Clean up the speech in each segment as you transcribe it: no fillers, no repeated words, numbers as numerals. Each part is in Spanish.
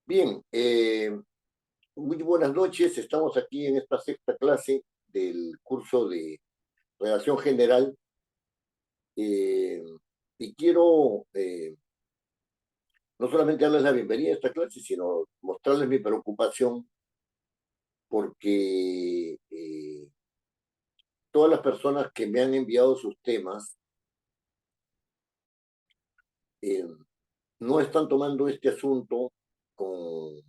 Bien, muy buenas noches. Estamos aquí en esta sexta clase del curso de Redacción General eh, y quiero no solamente darles la bienvenida a esta clase, sino mostrarles mi preocupación porque todas las personas que me han enviado sus temas eh, no están tomando este asunto con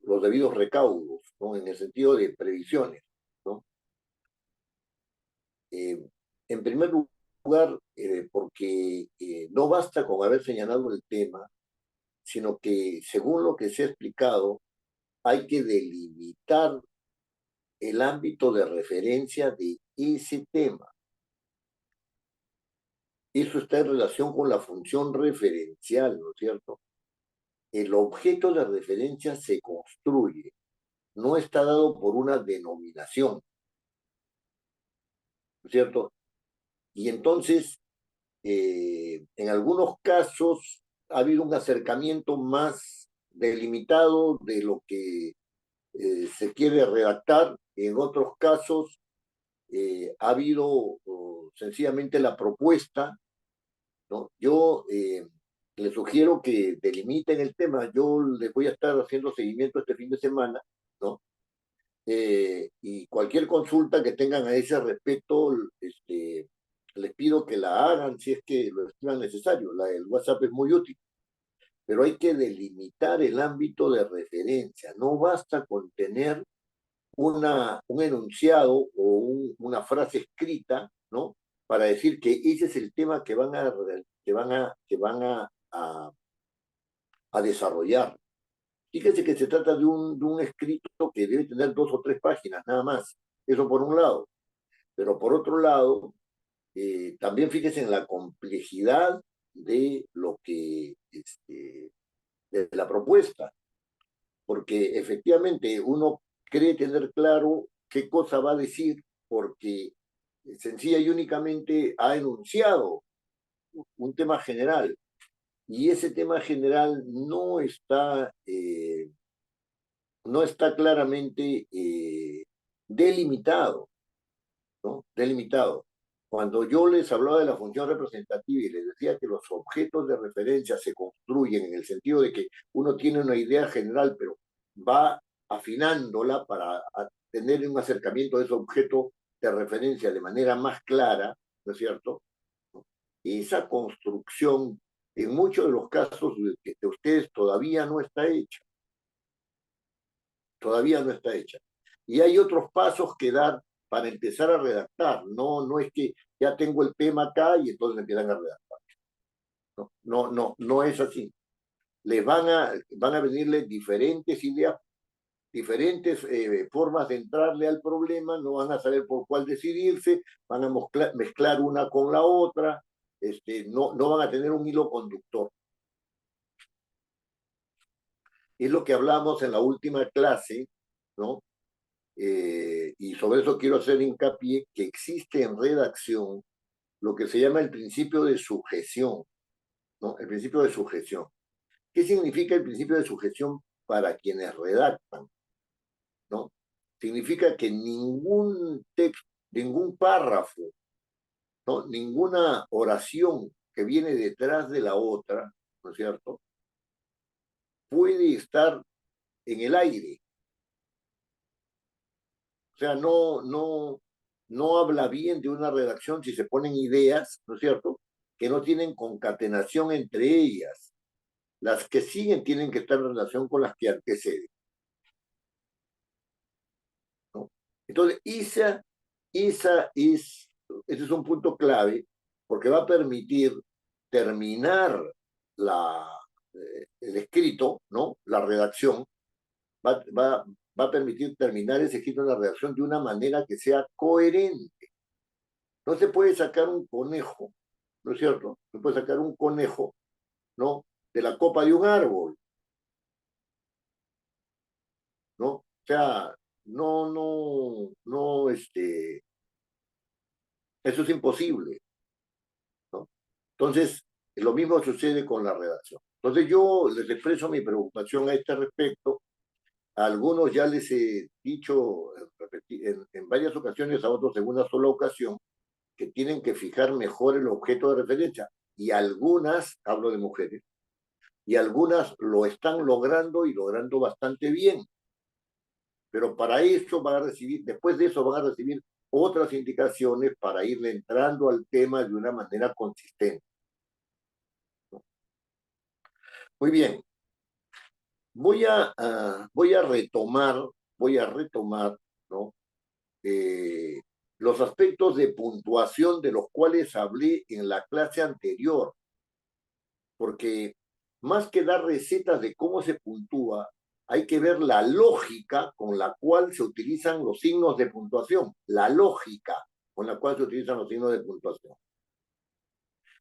los debidos recaudos, ¿no? En el sentido de previsiones, ¿no? Eh, en primer lugar, porque no basta con haber señalado el tema, sino que, según lo que se ha explicado, hay que delimitar el ámbito de referencia de ese tema. Eso está en relación con la función referencial, ¿no es cierto? El objeto de referencia se construye, no está dado por una denominación, ¿no es cierto? Y entonces, en algunos casos ha habido un acercamiento más delimitado de lo que se quiere redactar. En otros casos ha habido sencillamente la propuesta, ¿no? Yo les sugiero que delimiten el tema. Yo les voy a estar haciendo seguimiento este fin de semana, ¿no? Y cualquier consulta que tengan a ese respecto, les pido que la hagan si es que lo estiman necesario. El WhatsApp es muy útil, pero hay que delimitar el ámbito de referencia. No basta con tener un enunciado o una frase escrita, ¿no? Para decir que ese es el tema que van a desarrollar. Fíjese que se trata de un escrito que debe tener 2 o 3 páginas, nada más. Eso por un lado. Pero por otro lado, también fíjese en la complejidad de lo que, de la propuesta, porque efectivamente uno cree tener claro qué cosa va a decir, porque sencilla y únicamente ha enunciado un tema general, y ese tema general no está claramente delimitado, ¿no? Delimitado. Cuando yo les hablaba de la función representativa y les decía que los objetos de referencia se construyen en el sentido de que uno tiene una idea general, pero va afinándola para tener un acercamiento de ese objeto de referencia de manera más clara, ¿no es cierto? Esa construcción, en muchos de los casos de ustedes, todavía no está hecha. Y hay otros pasos que dar para empezar a redactar. No, no es que ya tengo el tema acá y entonces empiezan a redactar. No, no, no, no es así. Van a venirle diferentes ideas, diferentes formas de entrarle al problema, no van a saber por cuál decidirse, van a mezclar una con la otra, no van a tener un hilo conductor. Es lo que hablamos en la última clase, ¿no? Y sobre eso quiero hacer hincapié que existe en redacción lo que se llama el principio de sujeción, ¿no? El principio de sujeción. ¿Qué significa el principio de sujeción para quienes redactan, ¿no? Significa que ningún texto, ningún párrafo, ¿no? Ninguna oración que viene detrás de la otra, ¿no es cierto?, puede estar en el aire. O sea, no habla bien de una redacción si se ponen ideas, ¿no es cierto?, que no tienen concatenación entre ellas. Las que siguen tienen que estar en relación con las que anteceden, ¿no? Entonces, ese es un punto clave, porque va a permitir terminar el escrito, ¿no? La redacción, va, va, va a permitir terminar ese escrito en la redacción de una manera que sea coherente. No se puede sacar un conejo, ¿no es cierto? Se puede sacar un conejo, ¿no?, de la copa de un árbol, ¿no? O sea, no, eso es imposible, ¿no? Entonces, lo mismo sucede con la redacción. Entonces yo les expreso mi preocupación a este respecto. A algunos ya les he dicho en varias ocasiones, a otros en una sola ocasión, que tienen que fijar mejor el objeto de referencia. Y algunas, hablo de mujeres, y algunas lo están logrando y logrando bastante bien. Pero para eso van a recibir, después de eso van a recibir otras indicaciones para irle entrando al tema de una manera consistente. Muy bien, voy a retomar, ¿no? Eh, los aspectos de puntuación de los cuales hablé en la clase anterior, porque más que dar recetas de cómo se puntúa, hay que ver la lógica con la cual se utilizan los signos de puntuación, la lógica con la cual se utilizan los signos de puntuación.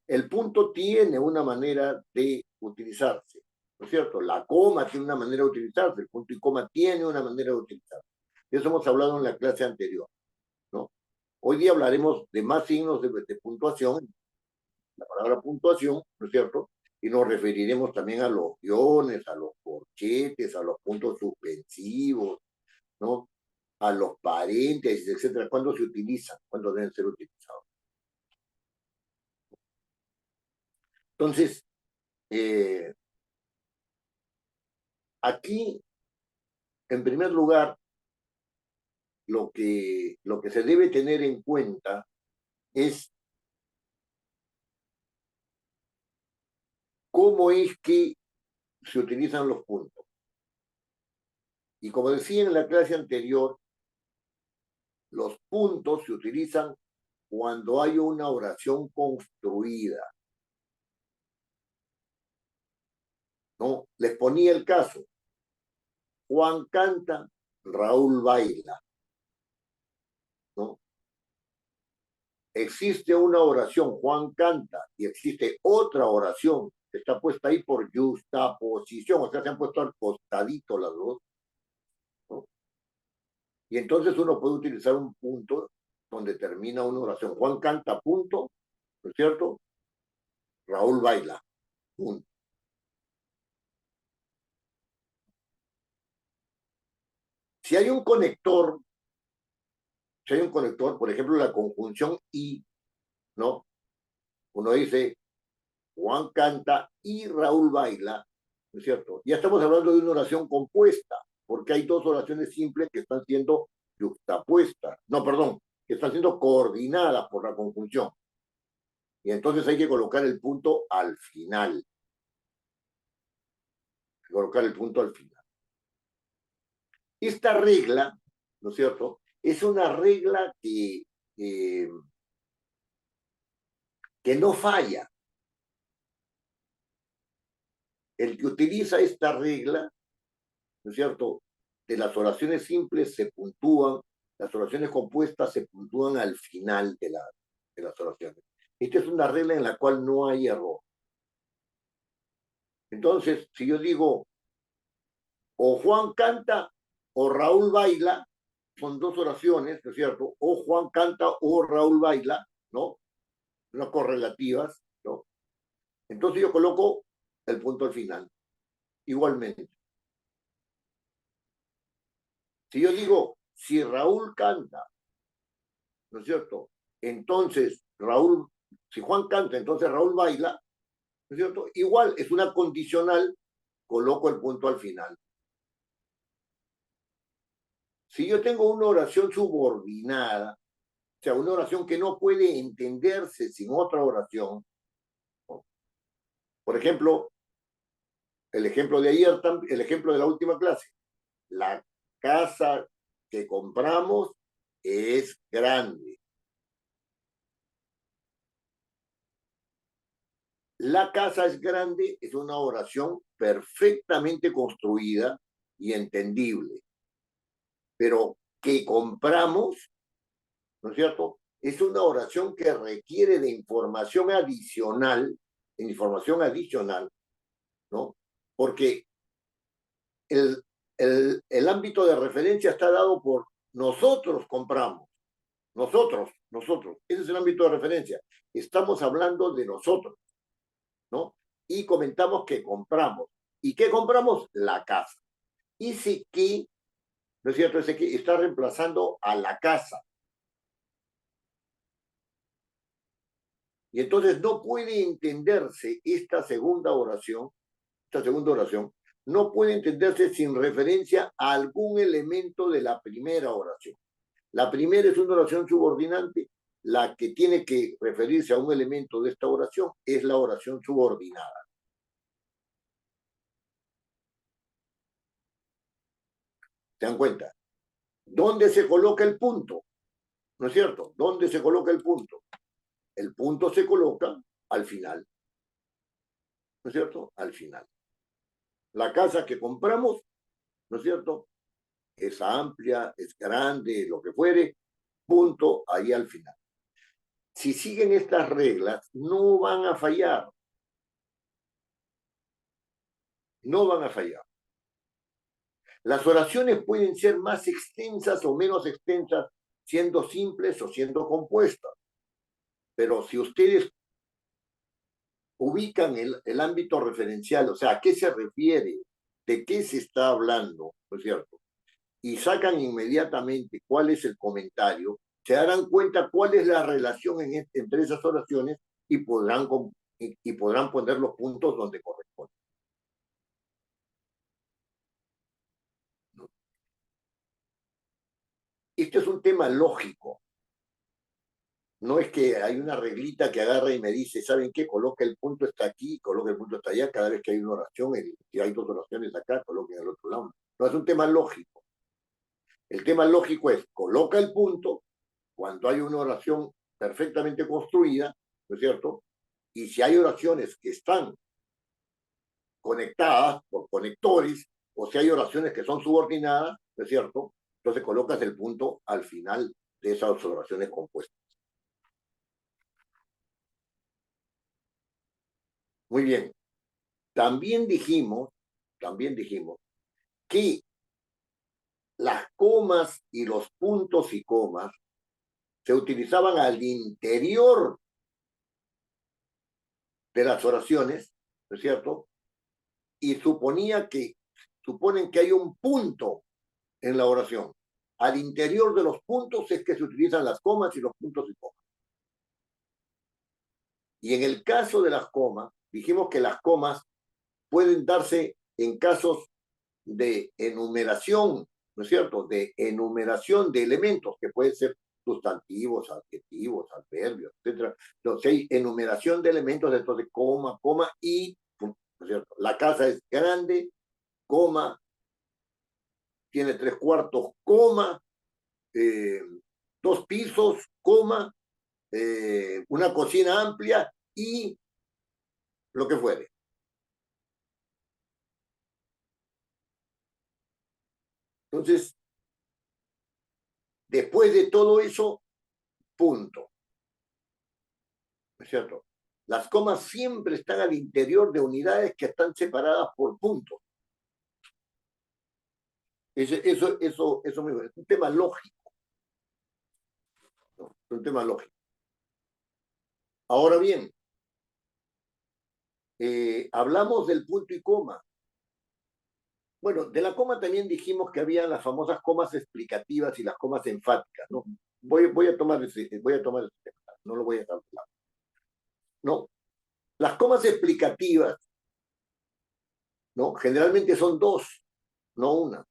El punto tiene una manera de utilizarse, ¿no es cierto? La coma tiene una manera de utilizarse, el punto y coma tiene una manera de utilizarse. De eso hemos hablado en la clase anterior, ¿no? Hoy día hablaremos de más signos de puntuación, la palabra puntuación, ¿no es cierto? Y nos referiremos también a los guiones, a los corchetes, a los puntos suspensivos, ¿no? A los paréntesis, etcétera. ¿Cuándo se utilizan? ¿Cuándo deben ser utilizados? Entonces, eh, aquí, en primer lugar, lo que se debe tener en cuenta es cómo es que se utilizan los puntos. Y como decía en la clase anterior, los puntos se utilizan cuando hay una oración construida, ¿no? Les ponía el caso. Juan canta, Raúl baila, ¿no? Existe una oración, Juan canta, y existe otra oración que está puesta ahí por justaposición, o sea, se han puesto al costadito las dos, ¿no? Y entonces uno puede utilizar un punto donde termina una oración. Juan canta, punto, ¿no es cierto? Raúl baila, punto. Si hay un conector, si hay un conector, por ejemplo, la conjunción y, ¿no? Uno dice, Juan canta y Raúl baila, ¿no es cierto? Ya estamos hablando de una oración compuesta, porque hay dos oraciones simples que están siendo juxtapuestas, no, perdón, que están siendo coordinadas por la conjunción. Y entonces hay que colocar el punto al final. Colocar el punto al final. Esta regla, ¿no es cierto? Es una regla eh, que no falla. El que utiliza esta regla, ¿no es cierto? De las oraciones simples se puntúan, las oraciones compuestas se puntúan al final de las oraciones. Esta es una regla en la cual no hay error. Entonces, si yo digo, o Juan canta o Raúl baila, son dos oraciones, ¿no es cierto? O Juan canta o Raúl baila, ¿no? No correlativas, ¿no? Entonces yo coloco el punto al final. Igualmente. Si yo digo, si Raúl canta, ¿no es cierto? Entonces, Raúl, si Juan canta, entonces Raúl baila, ¿no es cierto? Igual, es una condicional, coloco el punto al final. Si yo tengo una oración subordinada, o sea, una oración que no puede entenderse sin otra oración, ¿no? Por ejemplo, el ejemplo de ayer, el ejemplo de la última clase, la casa que compramos es grande. La casa es grande es una oración perfectamente construida y entendible, pero que compramos, ¿no es cierto? Es una oración que requiere de información adicional, ¿no? Porque el, el ámbito de referencia está dado por nosotros compramos, nosotros, ese es el ámbito de referencia. Estamos hablando de nosotros. ¿no? Y comentamos que compramos. ¿Y qué compramos? La casa. Ese que, ¿no es cierto? Ese que está reemplazando a la casa. Y entonces no puede entenderse esta segunda oración, no puede entenderse sin referencia a algún elemento de la primera oración. La primera es una oración subordinante, la que tiene que referirse a un elemento de esta oración es la oración subordinada. ¿Se dan cuenta? ¿Dónde se coloca el punto? ¿No es cierto? ¿Dónde se coloca el punto? El punto se coloca al final, ¿no es cierto? Al final. La casa que compramos, ¿no es cierto? Es amplia, es grande, lo que fuere, punto ahí al final. Si siguen estas reglas, no van a fallar, no van a fallar. Las oraciones pueden ser más extensas o menos extensas, siendo simples o siendo compuestas, pero si ustedes ubican el ámbito referencial, o sea, a qué se refiere, de qué se está hablando, ¿no es cierto? Y sacan inmediatamente cuál es el comentario, se darán cuenta cuál es la relación entre esas oraciones y podrán poner los puntos donde corresponden. ¿No? Este es un tema lógico. No es que hay una reglita que agarra y me dice, ¿saben qué? Coloca el punto está aquí, coloca el punto está allá, cada vez que hay una oración, si hay dos oraciones acá, coloquen al otro lado. No es un tema lógico. El tema lógico es, coloca el punto cuando hay una oración perfectamente construida, ¿no es cierto? Y si hay oraciones que están conectadas por conectores, o si hay oraciones que son subordinadas, ¿no es cierto? Entonces colocas el punto al final de esas oraciones compuestas. Muy bien. También dijimos que las comas y los puntos y comas se utilizaban al interior de las oraciones, ¿no es cierto? Y suponen que hay un punto en la oración. Al interior de los puntos es que se utilizan las comas y los puntos y comas. Y en el caso de las comas, dijimos que las comas pueden darse en casos de enumeración, ¿no es cierto? De enumeración de elementos, que pueden ser sustantivos, adjetivos, adverbios, etcétera. Entonces hay enumeración de elementos, entonces coma, coma y, ¿no es cierto? La casa es grande, coma, tiene 3/4, coma, eh, 2 pisos, coma, una cocina amplia y lo que fuere. Entonces, después de todo eso, punto. ¿No es cierto? Las comas siempre están al interior de unidades que están separadas por puntos. Eso mismo, es un tema lógico, ¿no? Es un tema lógico. Ahora bien, hablamos del punto y coma. Bueno, de la coma también dijimos que había las famosas comas explicativas y las comas enfáticas, ¿no? Voy a tomar ese tema, no lo voy a calcular. No, las comas explicativas, ¿no? Generalmente son dos, no una.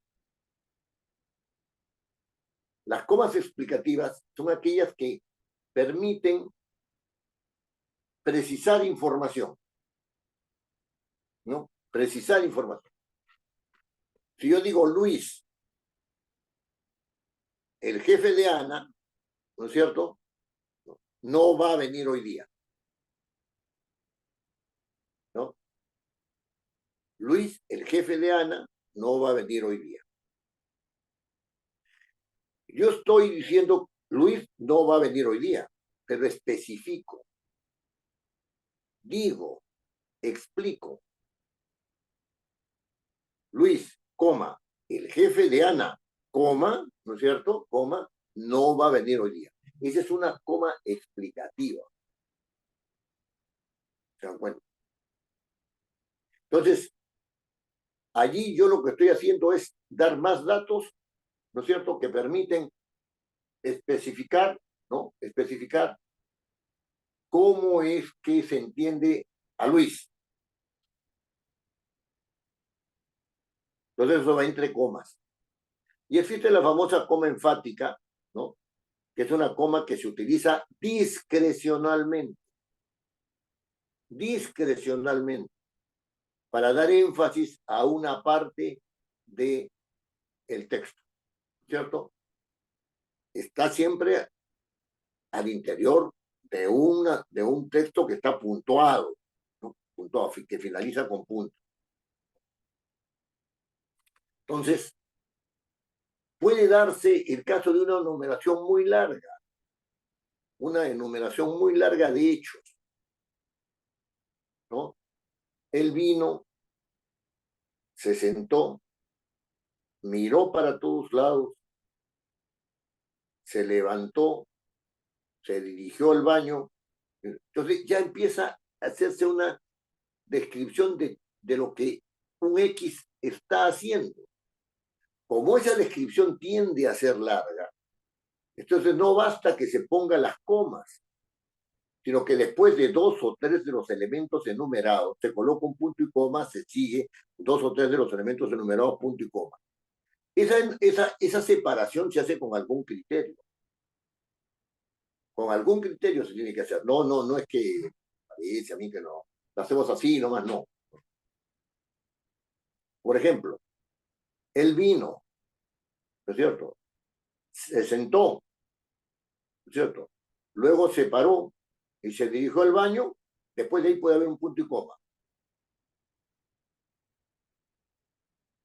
Las comas explicativas son aquellas que permiten precisar información, ¿no? Precisar información. Si yo digo Luis, el jefe de Ana, ¿no es cierto? No va a venir hoy día, ¿no? Luis, el jefe de Ana, no va a venir hoy día. Yo estoy diciendo, Luis no va a venir hoy día, pero especifico, digo, explico. Luis, coma, el jefe de Ana, coma, ¿no es cierto? Coma, no va a venir hoy día. Esa es una coma explicativa. ¿Se dan cuenta? Entonces, allí yo lo que estoy haciendo es dar más datos, ¿no es cierto?, que permiten especificar, ¿no? Especificar cómo es que se entiende a Luis. Entonces eso va entre comas. Y existe la famosa coma enfática, ¿no? Que es una coma que se utiliza discrecionalmente, para dar énfasis a una parte del texto, ¿cierto? Está siempre al interior de un texto que está puntuado, ¿no? Puntuado, que finaliza con punto. Entonces, puede darse el caso de una enumeración muy larga, una enumeración muy larga de hechos, ¿no? Él vino, se sentó, miró para todos lados, se levantó, se dirigió al baño. Entonces ya empieza a hacerse una descripción de lo que un X está haciendo. Como esa descripción tiende a ser larga, entonces no basta que se ponga las comas, sino que después de dos o tres de los elementos enumerados, se coloca un punto y coma, se sigue dos o tres de los elementos enumerados, punto y coma. Esa separación se hace con algún criterio. Con algún criterio se tiene que hacer. No es que parece a mí que no. Lo hacemos así, nomás no. Por ejemplo, él vino, ¿no es cierto? Se sentó, ¿no es cierto? Luego se paró y se dirigió al baño. Después de ahí puede haber un punto y coma.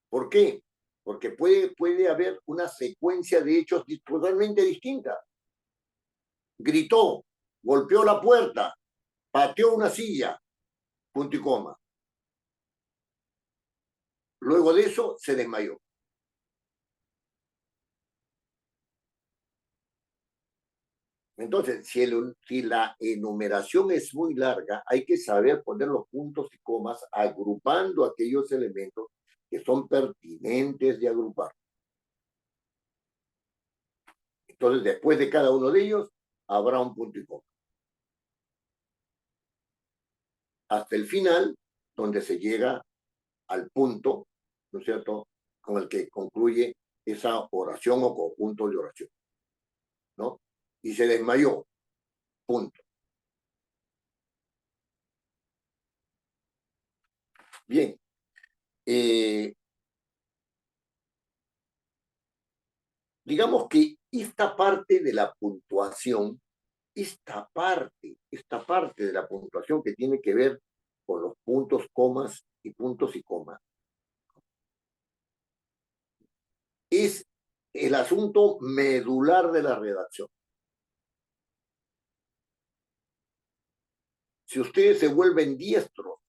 ¿Por qué? Porque puede haber una secuencia de hechos totalmente distinta. Gritó, golpeó la puerta, pateó una silla, punto y coma. Luego de eso se desmayó. Entonces, si la enumeración es muy larga, hay que saber poner los puntos y comas agrupando aquellos elementos que son pertinentes de agrupar. Entonces, después de cada uno de ellos, habrá un punto y coma. Hasta el final, donde se llega al punto, ¿no es cierto?, con el que concluye esa oración o conjunto de oración, ¿no? Y se desmayó, punto. Bien, digamos que esta parte de la puntuación, esta parte de la puntuación que tiene que ver con los puntos, comas y puntos y comas, es el asunto medular de la redacción. Si ustedes se vuelven diestros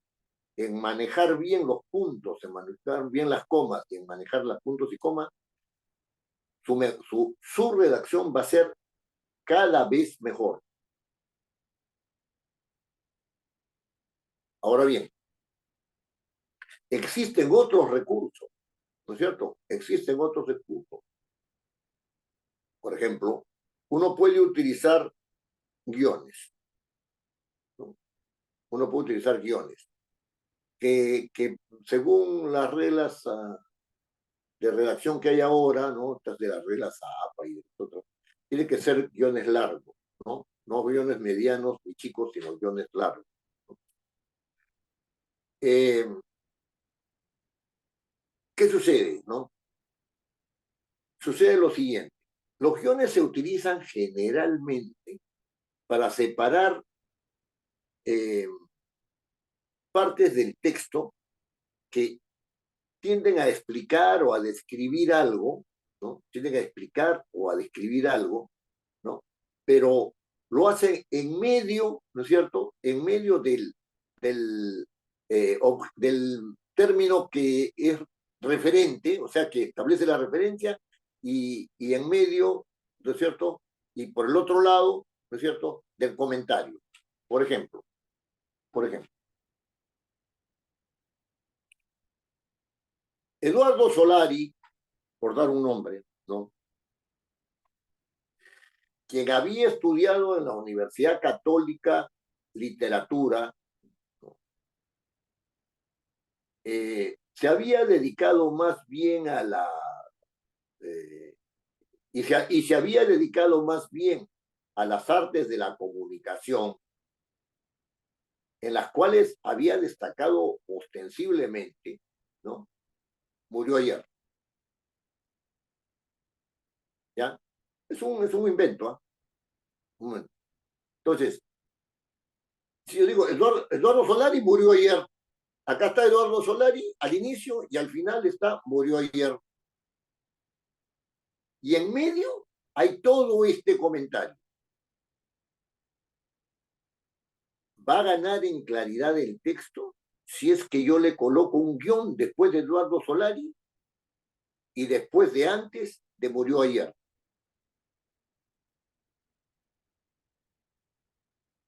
en manejar bien los puntos, en manejar bien las comas y en manejar los puntos y comas, su redacción va a ser cada vez mejor. Ahora bien, existen otros recursos, ¿no es cierto? Existen otros recursos. Por ejemplo, uno puede utilizar guiones, ¿no? Uno puede utilizar guiones que según las reglas de redacción que hay ahora, ¿no? Estas de las reglas APA y otras, tiene que ser guiones largos, ¿no? No guiones medianos ni chicos, sino guiones largos, ¿no? ¿Qué sucede, no? Sucede lo siguiente. Los guiones se utilizan generalmente para separar eh, partes del texto que tienden a explicar o a describir algo, ¿no? Tienden a explicar o a describir algo, ¿no? Pero lo hacen en medio, ¿no es cierto? En medio del término que es referente, o sea, que establece la referencia, y en medio, ¿no es cierto? Y por el otro lado, ¿no es cierto? Del comentario. Por ejemplo, por ejemplo, Eduardo Solari, por dar un nombre, ¿no? Quien había estudiado en la Universidad Católica literatura, ¿no? Se había dedicado más bien a la... eh, y se había dedicado más bien a las artes de la comunicación, en las cuales había destacado ostensiblemente, ¿no? Murió ayer, ¿ya? Es un invento, ¿ah? Entonces, si yo digo, Eduardo Solari murió ayer, acá está Eduardo Solari al inicio y al final está murió ayer. Y en medio hay todo este comentario. Va a ganar en claridad el texto si es que yo le coloco un guión después de Eduardo Solari y después de antes de murió ayer,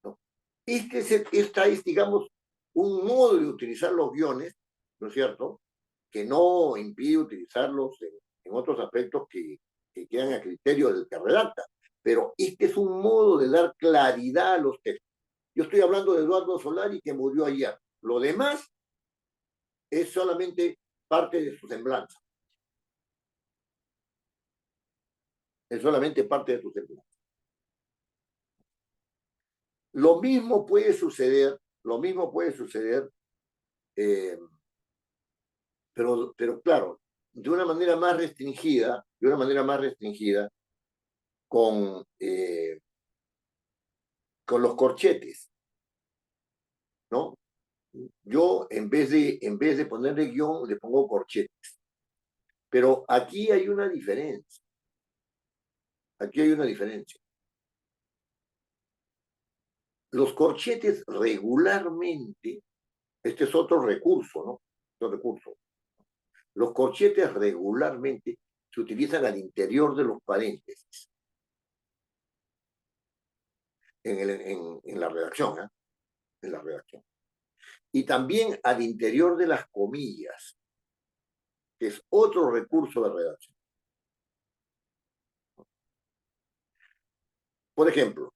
¿no? Esta es, digamos, un modo de utilizar los guiones, ¿no es cierto?, que no impide utilizarlos en otros aspectos que quedan a criterio del que redacta. Pero este es un modo de dar claridad a los textos. Yo estoy hablando de Eduardo Solari, que murió ayer. Lo demás es solamente parte de su semblanza. Es solamente parte de su semblanza. Lo mismo puede suceder, eh, pero claro, de una manera más restringida con, con los corchetes, ¿no? Yo en vez de ponerle guión, le pongo corchetes. Pero aquí hay una diferencia. Aquí hay una diferencia. Los corchetes regularmente, este es otro recurso, ¿no? Otro recurso. Los corchetes regularmente se utilizan al interior de los paréntesis en la redacción, ¿eh? En la redacción. Y también al interior de las comillas, que es otro recurso de redacción. Por ejemplo,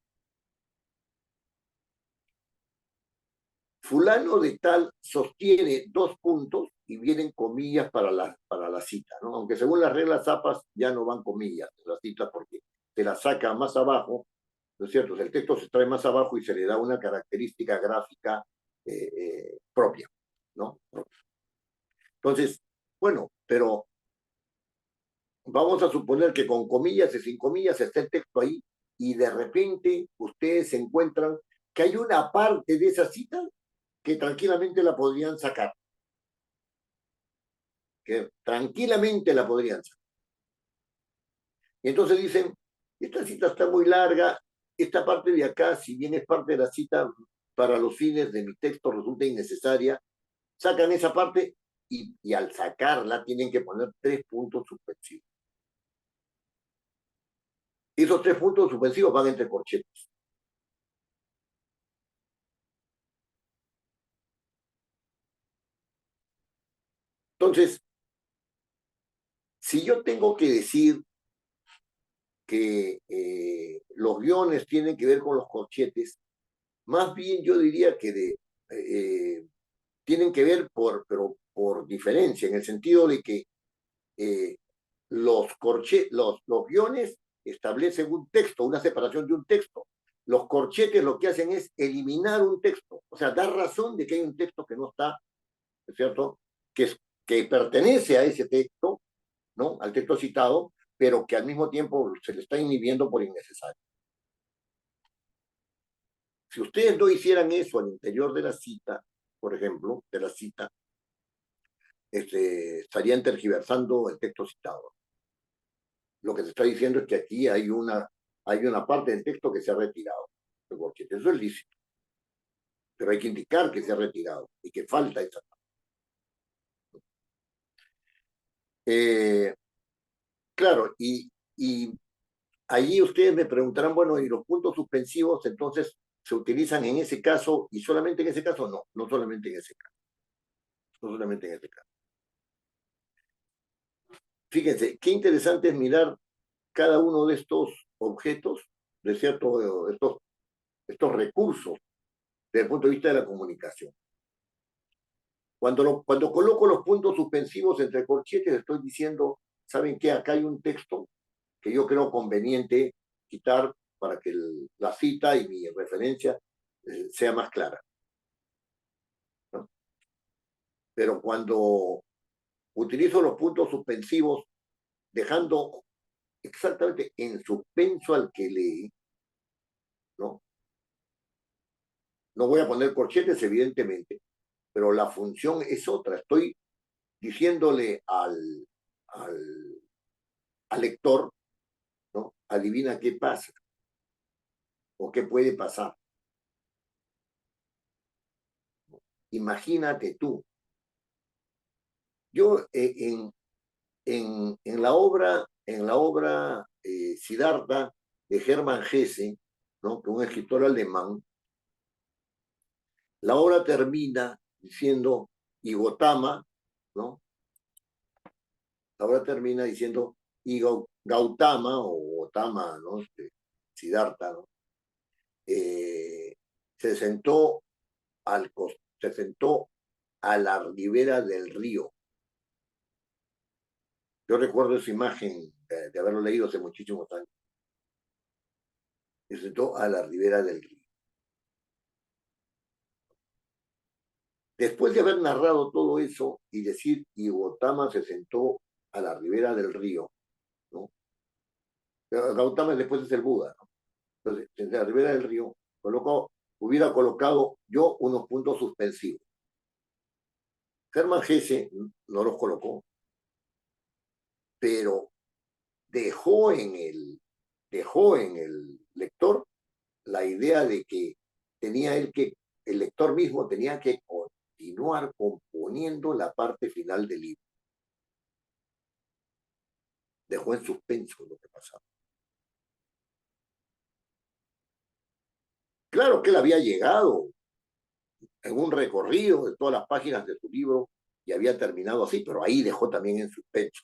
fulano de tal sostiene dos puntos y vienen comillas para la cita, ¿no? Aunque según las reglas zapas ya no van comillas en la cita porque se la saca más abajo, ¿no es cierto? El texto se trae más abajo y se le da una característica gráfica propia, ¿no? Entonces, bueno, pero vamos a suponer que con comillas y sin comillas está el texto ahí y de repente ustedes se encuentran que hay una parte de esa cita que tranquilamente la podrían sacar, que tranquilamente la podrían sacar. Y entonces dicen, esta cita está muy larga, esta parte de acá, si bien es parte de la cita, para los fines de mi texto resulta innecesaria, sacan esa parte y al sacarla tienen que poner 3 puntos suspensivos. Esos 3 puntos suspensivos van entre corchetes. Entonces, si yo tengo que decir que los guiones tienen que ver con los corchetes, más bien yo diría que tienen que ver pero por diferencia, en el sentido de que eh, los guiones establecen un texto, una separación de un texto. Los corchetes lo que hacen es eliminar un texto, o sea, dar razón de que hay un texto que no está, ¿es cierto? Que pertenece a ese texto, ¿no? Al texto citado, pero que al mismo tiempo se le está inhibiendo por innecesario. Si ustedes no hicieran eso al interior de la cita, por ejemplo, de la cita, estarían tergiversando el texto citado. Lo que se está diciendo es que aquí hay una parte del texto que se ha retirado. Porque eso es lícito, pero hay que indicar que se ha retirado y que falta esa parte. Eh, claro, y allí ustedes me preguntarán, bueno, ¿y los puntos suspensivos entonces se utilizan en ese caso y solamente en ese caso? No, no solamente en ese caso, no solamente en ese caso. fíjense, qué interesante es mirar cada uno de estos objetos, de cierto, estos recursos, desde el punto de vista de la comunicación. Cuando coloco los puntos suspensivos entre corchetes, estoy diciendo, ¿saben qué? Acá hay un texto que yo creo conveniente quitar para que la cita y mi referencia sea más clara, ¿no? Pero cuando utilizo los puntos suspensivos, dejando exactamente en suspenso al que lee, ¿no? No voy a poner corchetes, evidentemente, pero la función es otra. Estoy diciéndole al, al lector, ¿no? Adivina qué pasa o qué puede pasar. Imagínate tú. Yo en la obra Siddhartha de Hermann Hesse, ¿no? Que un escritor alemán, la obra termina diciendo, y Gotama, ¿no? La obra termina diciendo, y Gautama, o Gotama, ¿no? Siddhartha, ¿no? Eh, se sentó se sentó a la ribera del río. Yo recuerdo esa imagen de haberlo leído hace muchísimos años. Se sentó a la ribera del río. Después de haber narrado todo eso y decir, y Gautama se sentó a la ribera del río, ¿no? Gautama después es el Buda, ¿no? Entonces, en la ribera del río, hubiera colocado yo unos puntos suspensivos. Hermann Hesse no los colocó, pero dejó en el lector la idea de que el lector mismo tenía que continuar componiendo la parte final del libro. Dejó en suspenso lo que pasaba. Claro que él había llegado en un recorrido de todas las páginas de su libro y había terminado así, pero ahí dejó también en suspenso.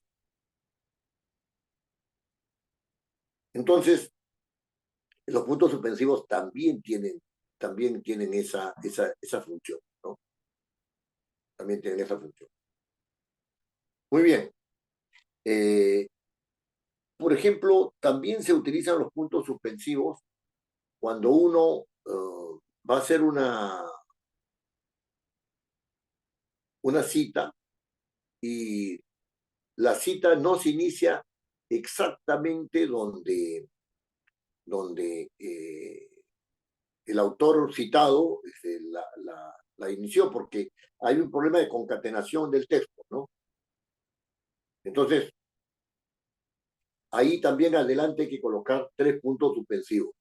Entonces, los puntos suspensivos también tienen esa función, ¿no? También tienen esa función. Muy bien. Eh, por ejemplo, también se utilizan los puntos suspensivos cuando uno va a hacer una cita y la cita no se inicia exactamente donde el autor citado la inició, porque hay un problema de concatenación del texto, ¿no? Entonces, ahí también adelante hay que colocar 3 puntos suspensivos,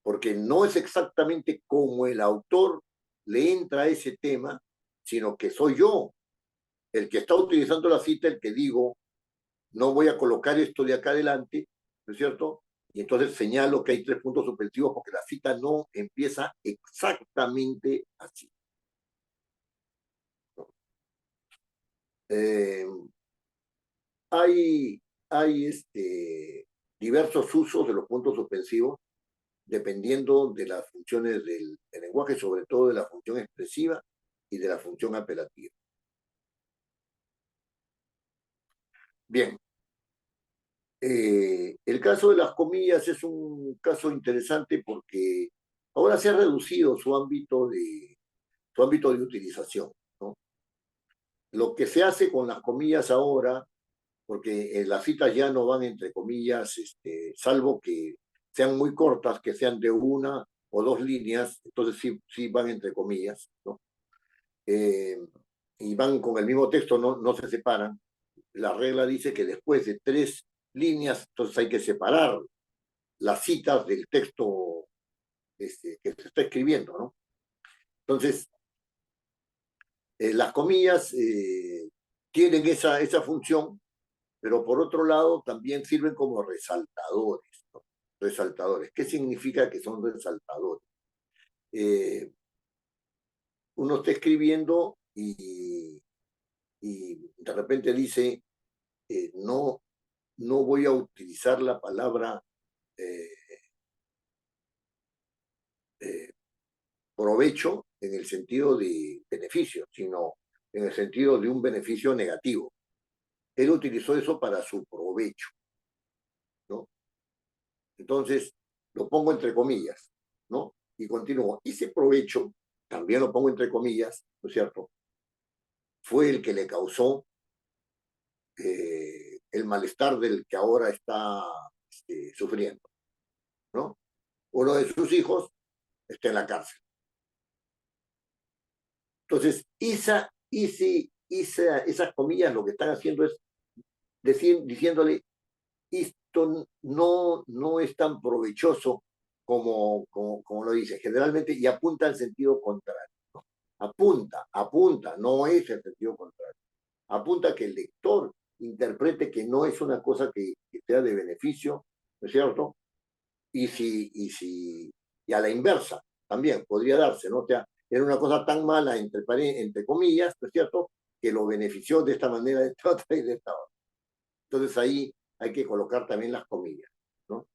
porque no es exactamente como el autor le entra a ese tema, sino que soy yo el que está utilizando la cita, el que digo, no voy a colocar esto de acá adelante, ¿no es cierto? Y entonces señalo que hay 3 puntos suspensivos porque la cita no empieza exactamente así, ¿no? Eh, hay diversos usos de los puntos suspensivos dependiendo de las funciones del lenguaje, sobre todo de la función expresiva y de la función apelativa. Bien, el caso de las comillas es un caso interesante porque ahora se ha reducido su ámbito de utilización, ¿no? Lo que se hace con las comillas ahora, porque las citas ya no van entre comillas, salvo que sean muy cortas, que sean de 1 o 2 líneas, entonces sí van entre comillas, ¿no? Eh, y van con el mismo texto, no se separan. La regla dice que después de 3 líneas, entonces hay que separar las citas del texto que se está escribiendo, ¿no? Entonces, las comillas tienen esa función, pero por otro lado también sirven como resaltadores, ¿no? Resaltadores. ¿Qué significa que son resaltadores? Eh, Uno está escribiendo y de repente dice, no voy a utilizar la palabra eh, eh, provecho en el sentido de beneficio, sino en el sentido de un beneficio negativo. Él utilizó eso para su provecho, ¿no? Entonces, lo pongo entre comillas, ¿no? Y continúo. Ese provecho, también lo pongo entre comillas, ¿no es cierto? Fue el que le causó el malestar del que ahora está sufriendo, ¿no? Uno de sus hijos está en la cárcel. Entonces, esas comillas lo que están haciendo es diciéndole, esto no es tan provechoso como lo dice generalmente, y apunta al sentido contrario, ¿no? Apunta, no es el sentido contrario. Apunta que el lector interprete que no es una cosa que sea de beneficio, ¿no es cierto? Y a la inversa también podría darse, ¿no? O sea, era una cosa tan mala, entre comillas, ¿no es cierto?, que lo benefició de esta manera, de esta otra y de esta otra. Entonces ahí hay que colocar también las comillas, ¿no?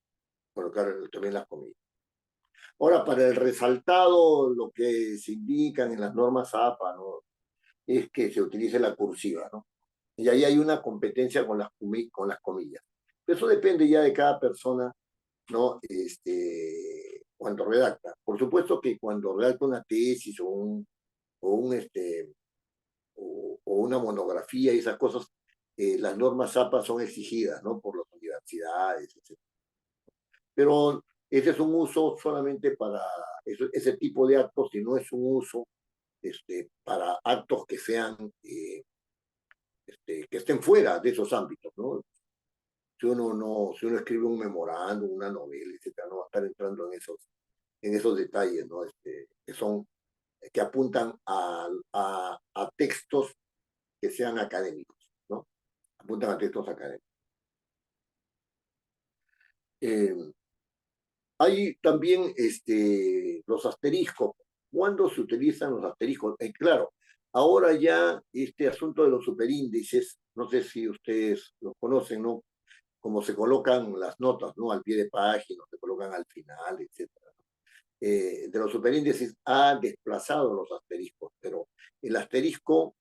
Colocar también las comillas. Ahora, para el resaltado, lo que se indican en las normas APA, ¿no?, es que se utilice la cursiva, ¿no? Y ahí hay una competencia con las comillas. Eso depende ya de cada persona, ¿no? Cuando redacta. Por supuesto que cuando redacta una tesis o un o una monografía y esas cosas, las normas APA son exigidas, ¿no?, por las universidades, etc. Pero ese es un uso solamente para ese tipo de actos, y no es un uso para actos que sean, que estén fuera de esos ámbitos, ¿no? Si uno escribe un memorándum, una novela, etcétera, no va a estar entrando en esos detalles, ¿no? Que apuntan a textos que sean académicos, ¿no? Apuntan a textos académicos. Eh, Hay también los asteriscos. ¿Cuándo se utilizan los asteriscos? Claro, ahora ya este asunto de los superíndices, no sé si ustedes los conocen, ¿no? Como se colocan las notas, ¿no?, al pie de página, se colocan al final, etcétera. De los superíndices ha desplazado los asteriscos, pero el asterisco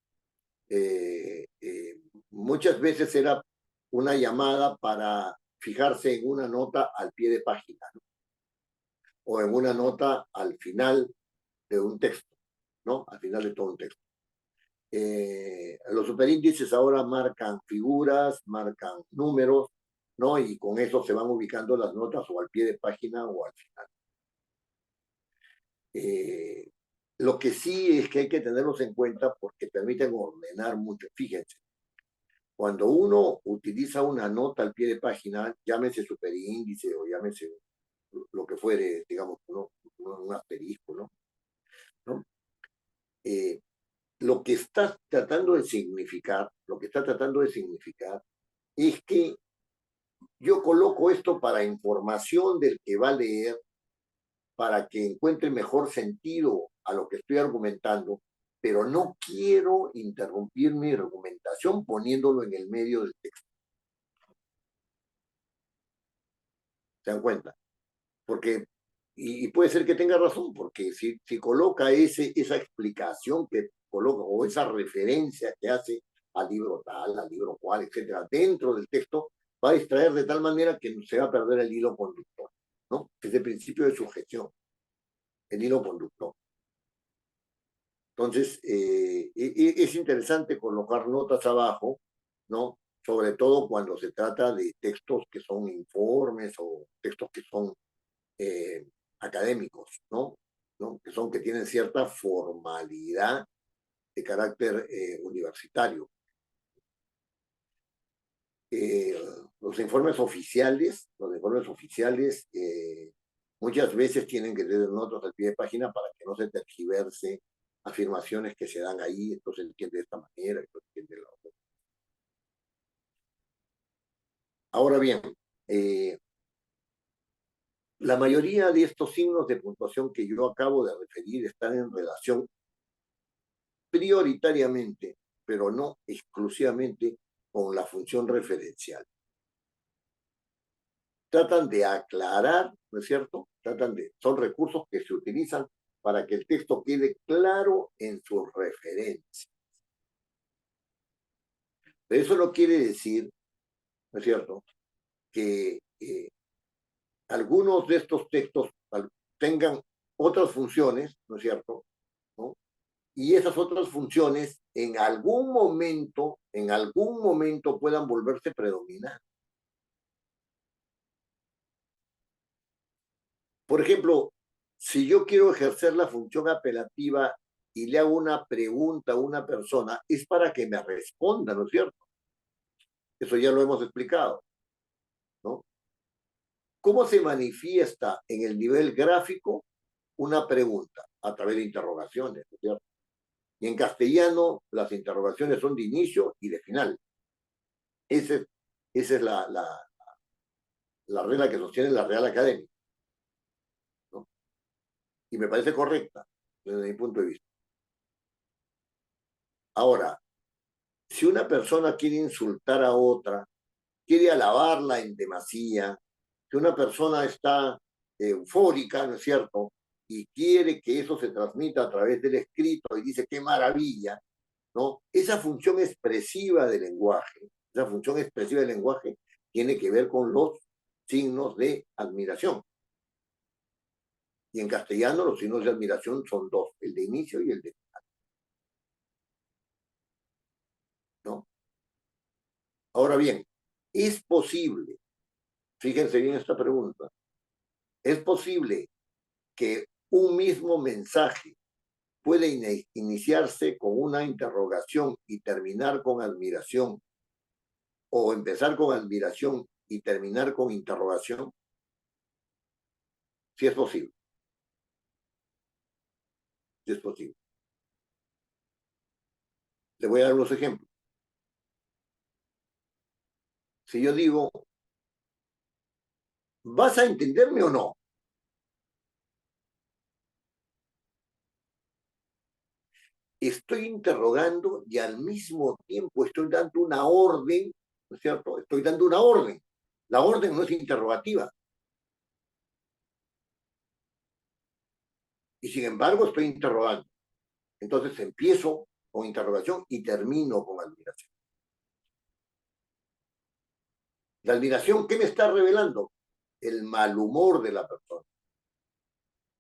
muchas veces era una llamada para fijarse en una nota al pie de página, ¿no?, o en una nota al final de un texto, ¿no? Al final de todo un texto. Los superíndices ahora marcan figuras, marcan números, ¿no? Y con eso se van ubicando las notas o al pie de página o al final. Eh, lo que sí es que hay que tenerlos en cuenta porque permiten ordenar mucho. Fíjense, cuando uno utiliza una nota al pie de página, llámese superíndice o llámese lo que fuere, digamos, un asterisco, ¿no? ¿No? Eh, lo que está tratando de significar, es que yo coloco esto para información del que va a leer, para que encuentre mejor sentido a lo que estoy argumentando, pero no quiero interrumpir mi argumentación poniéndolo en el medio del texto. ¿Se dan cuenta? Porque, y puede ser que tenga razón, porque si coloca esa explicación que coloca, o esa referencia que hace al libro tal, al libro cual, etcétera, dentro del texto, va a distraer de tal manera que se va a perder el hilo conductor, ¿no? Es el principio de sujeción, el hilo conductor. Entonces, es interesante colocar notas abajo, ¿no? Sobre todo cuando se trata de textos que son informes o textos que son eh, académicos, ¿no? ¿No? Que tienen cierta formalidad de carácter universitario. Eh, los informes oficiales muchas veces tienen que tener notas al pie de página para que no se tergiverse afirmaciones que se dan ahí, esto se entiende de esta manera, esto se entiende de la otra. Ahora bien, la mayoría de estos signos de puntuación que yo acabo de referir están en relación prioritariamente, pero no exclusivamente, con la función referencial. Tratan de aclarar, ¿no es cierto? Son recursos que se utilizan para que el texto quede claro en sus referencias. Pero eso no quiere decir, ¿no es cierto?, que algunos de estos textos tengan otras funciones, ¿no es cierto?, ¿no? Y esas otras funciones en algún momento puedan volverse predominantes. Por ejemplo, si yo quiero ejercer la función apelativa y le hago una pregunta a una persona, es para que me responda, ¿no es cierto? Eso ya lo hemos explicado, ¿no? ¿Cómo se manifiesta en el nivel gráfico una pregunta? A través de interrogaciones, ¿no es cierto? Y en castellano, las interrogaciones son de inicio y de final. Esa es la regla que sostiene la Real Academia, ¿no? Y me parece correcta desde mi punto de vista. Ahora, si una persona quiere insultar a otra, quiere alabarla en demasía, si una persona está eufórica, ¿no es cierto?, y quiere que eso se transmita a través del escrito y dice qué maravilla, ¿no? Esa función expresiva del lenguaje, tiene que ver con los signos de admiración. Y en castellano los signos de admiración son dos, el de inicio y el de final, ¿no? Ahora bien, es posible, fíjense bien esta pregunta, es posible que un mismo mensaje puede iniciarse con una interrogación y terminar con admiración, o empezar con admiración y terminar con interrogación. Sí es posible, sí es posible. Le voy a dar unos ejemplos. Si yo digo, ¿vas a entenderme o no? Estoy interrogando y al mismo tiempo estoy dando una orden, ¿no es cierto? Estoy dando una orden. La orden no es interrogativa. Y sin embargo estoy interrogando. Entonces empiezo con interrogación y termino con admiración. La admiración, ¿qué me está revelando? El mal humor de la persona,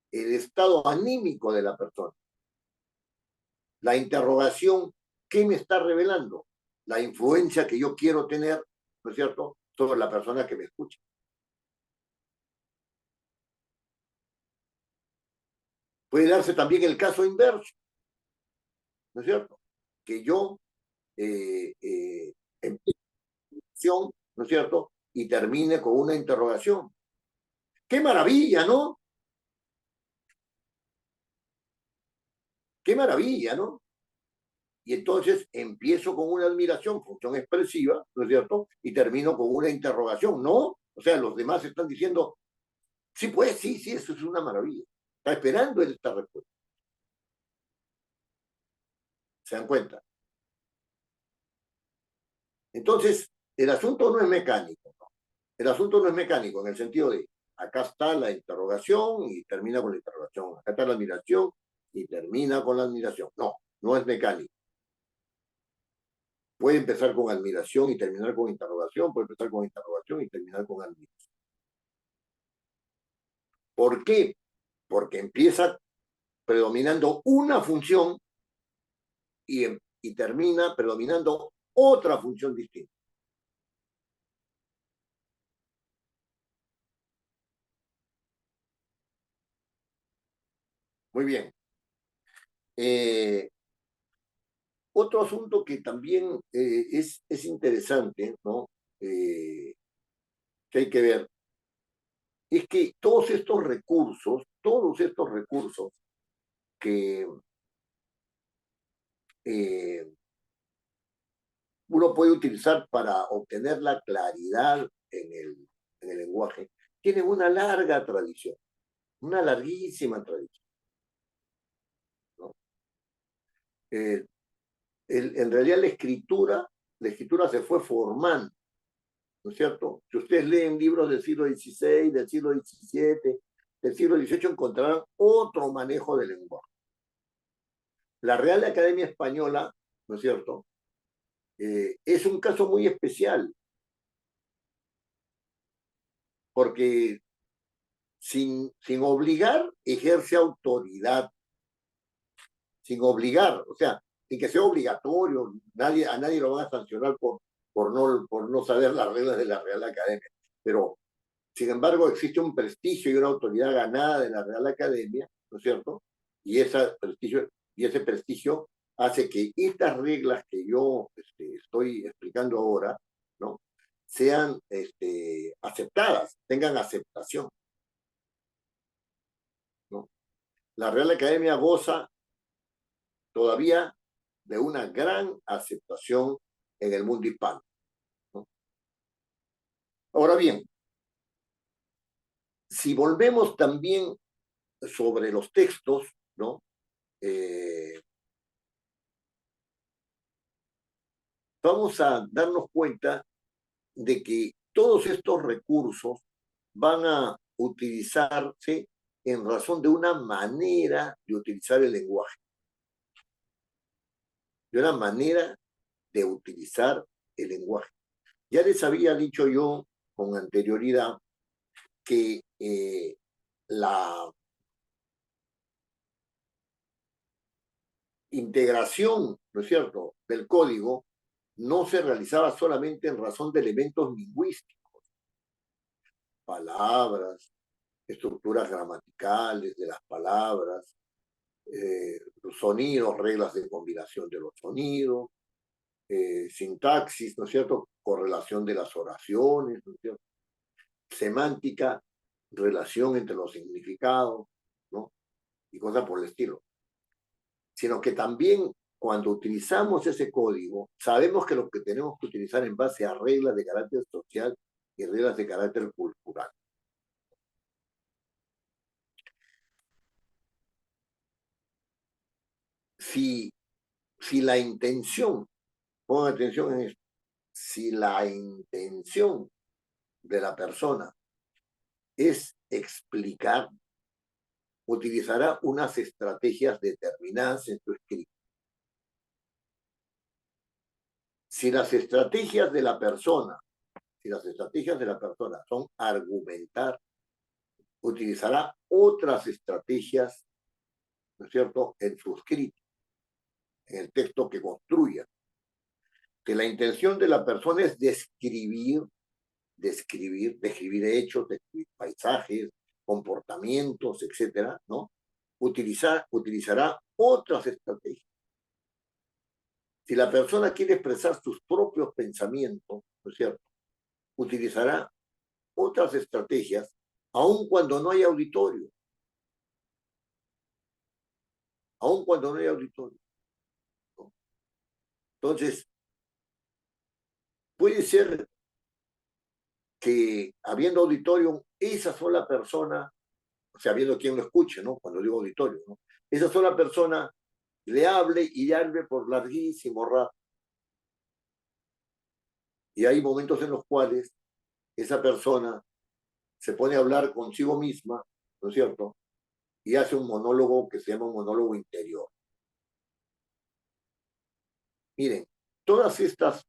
el estado anímico de la persona. La interrogación, ¿qué me está revelando? La influencia que yo quiero tener, ¿no es cierto?, sobre la persona que me escucha. Puede darse también el caso inverso, ¿no es cierto? Que yo empiezo, ¿no es cierto?, y termine con una interrogación. ¡Qué maravilla!, ¿no? ¡Qué maravilla!, ¿no? Y entonces empiezo con una admiración, función expresiva, ¿no es cierto? Y termino con una interrogación, ¿no? O sea, los demás están diciendo, sí, pues, sí, sí, eso es una maravilla. Está esperando esta respuesta. ¿Se dan cuenta? Entonces, el asunto no es mecánico, ¿no? El asunto no es mecánico en el sentido de, acá está la interrogación y termina con la interrogación. Acá está la admiración y termina con la admiración. No, no es mecánico. Puede empezar con admiración y terminar con interrogación, puede empezar con interrogación y terminar con admiración. ¿Por qué? Porque empieza predominando una función y termina predominando otra función distinta. Muy bien. Otro asunto que también es interesante, ¿no? Que hay que ver, es que todos estos recursos que eh, uno puede utilizar para obtener la claridad en el lenguaje, tienen una larga tradición, una larguísima tradición, ¿no? En realidad la escritura la escritura se fue formando, ¿no es cierto? Si ustedes leen libros del siglo XVI, del siglo XVII, del siglo XVIII, encontrarán otro manejo del lenguaje. La Real Academia Española, ¿no es cierto?, es un caso muy especial, porque sin obligar, ejerce autoridad, sin obligar, o sea, sin que sea obligatorio, a nadie lo van a sancionar por no saber las reglas de la Real Academia. Pero, sin embargo, existe un prestigio y una autoridad ganada de la Real Academia, ¿no es cierto? Y ese prestigio hace que estas reglas que yo estoy explicando ahora, ¿no?, sean aceptadas, tengan aceptación, ¿no? La Real Academia goza todavía de una gran aceptación en el mundo hispano, ¿no? Ahora bien, si volvemos también sobre los textos, ¿no? Eh, Vamos a darnos cuenta de que todos estos recursos van a utilizarse en razón de una manera de utilizar el lenguaje, de una manera de utilizar el lenguaje. Ya les había dicho yo con anterioridad que la integración, ¿no es cierto?, del código no se realizaba solamente en razón de elementos lingüísticos, palabras, estructuras gramaticales de las palabras, los sonidos, reglas de combinación de los sonidos, sintaxis, ¿no es cierto?, correlación de las oraciones, ¿no es cierto?, semántica, relación entre los significados, ¿no?, y cosas por el estilo. Sino que también cuando utilizamos ese código, sabemos que lo que tenemos que utilizar en base a reglas de carácter social y reglas de carácter cultural. Si, si la intención, pongan atención en esto, si la intención de la persona es explicar, utilizará unas estrategias determinadas en su escrito. Si las estrategias de la persona, si las estrategias de la persona son argumentar, utilizará otras estrategias, ¿no es cierto?, en su escrito, en el texto que construya. Que la intención de la persona es describir hechos, describir paisajes, comportamientos, etcétera, ¿no? Utilizará otras estrategias. Si la persona quiere expresar sus propios pensamientos, ¿no es cierto?, utilizará otras estrategias, aun cuando no hay auditorio. Aun cuando no hay auditorio, ¿no? Entonces, puede ser que habiendo auditorio, esa sola persona, o sea, viendo quién lo escuche, ¿no?, cuando digo auditorio, ¿no?, esa sola persona le hable y le hable por larguísimo rato. Y hay momentos en los cuales esa persona se pone a hablar consigo misma, ¿no es cierto?, y hace un monólogo que se llama un monólogo interior. Miren, todas estas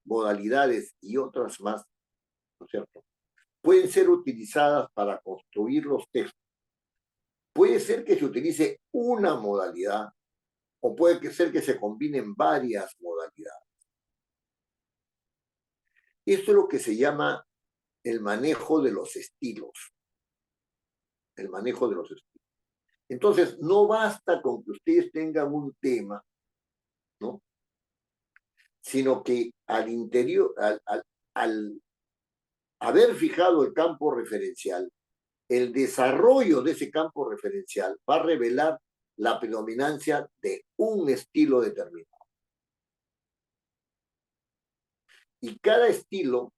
modalidades y otras más, ¿no es cierto?, pueden ser utilizadas para construir los textos. Puede ser que se utilice una modalidad o puede ser que se combinen varias modalidades. Esto es lo que se llama el manejo de los estilos. El manejo de los estilos. Entonces, no basta con que ustedes tengan un tema, ¿no?, sino que al interior, al haber fijado el campo referencial, el desarrollo de ese campo referencial va a revelar la predominancia de un estilo determinado. Y cada estilo,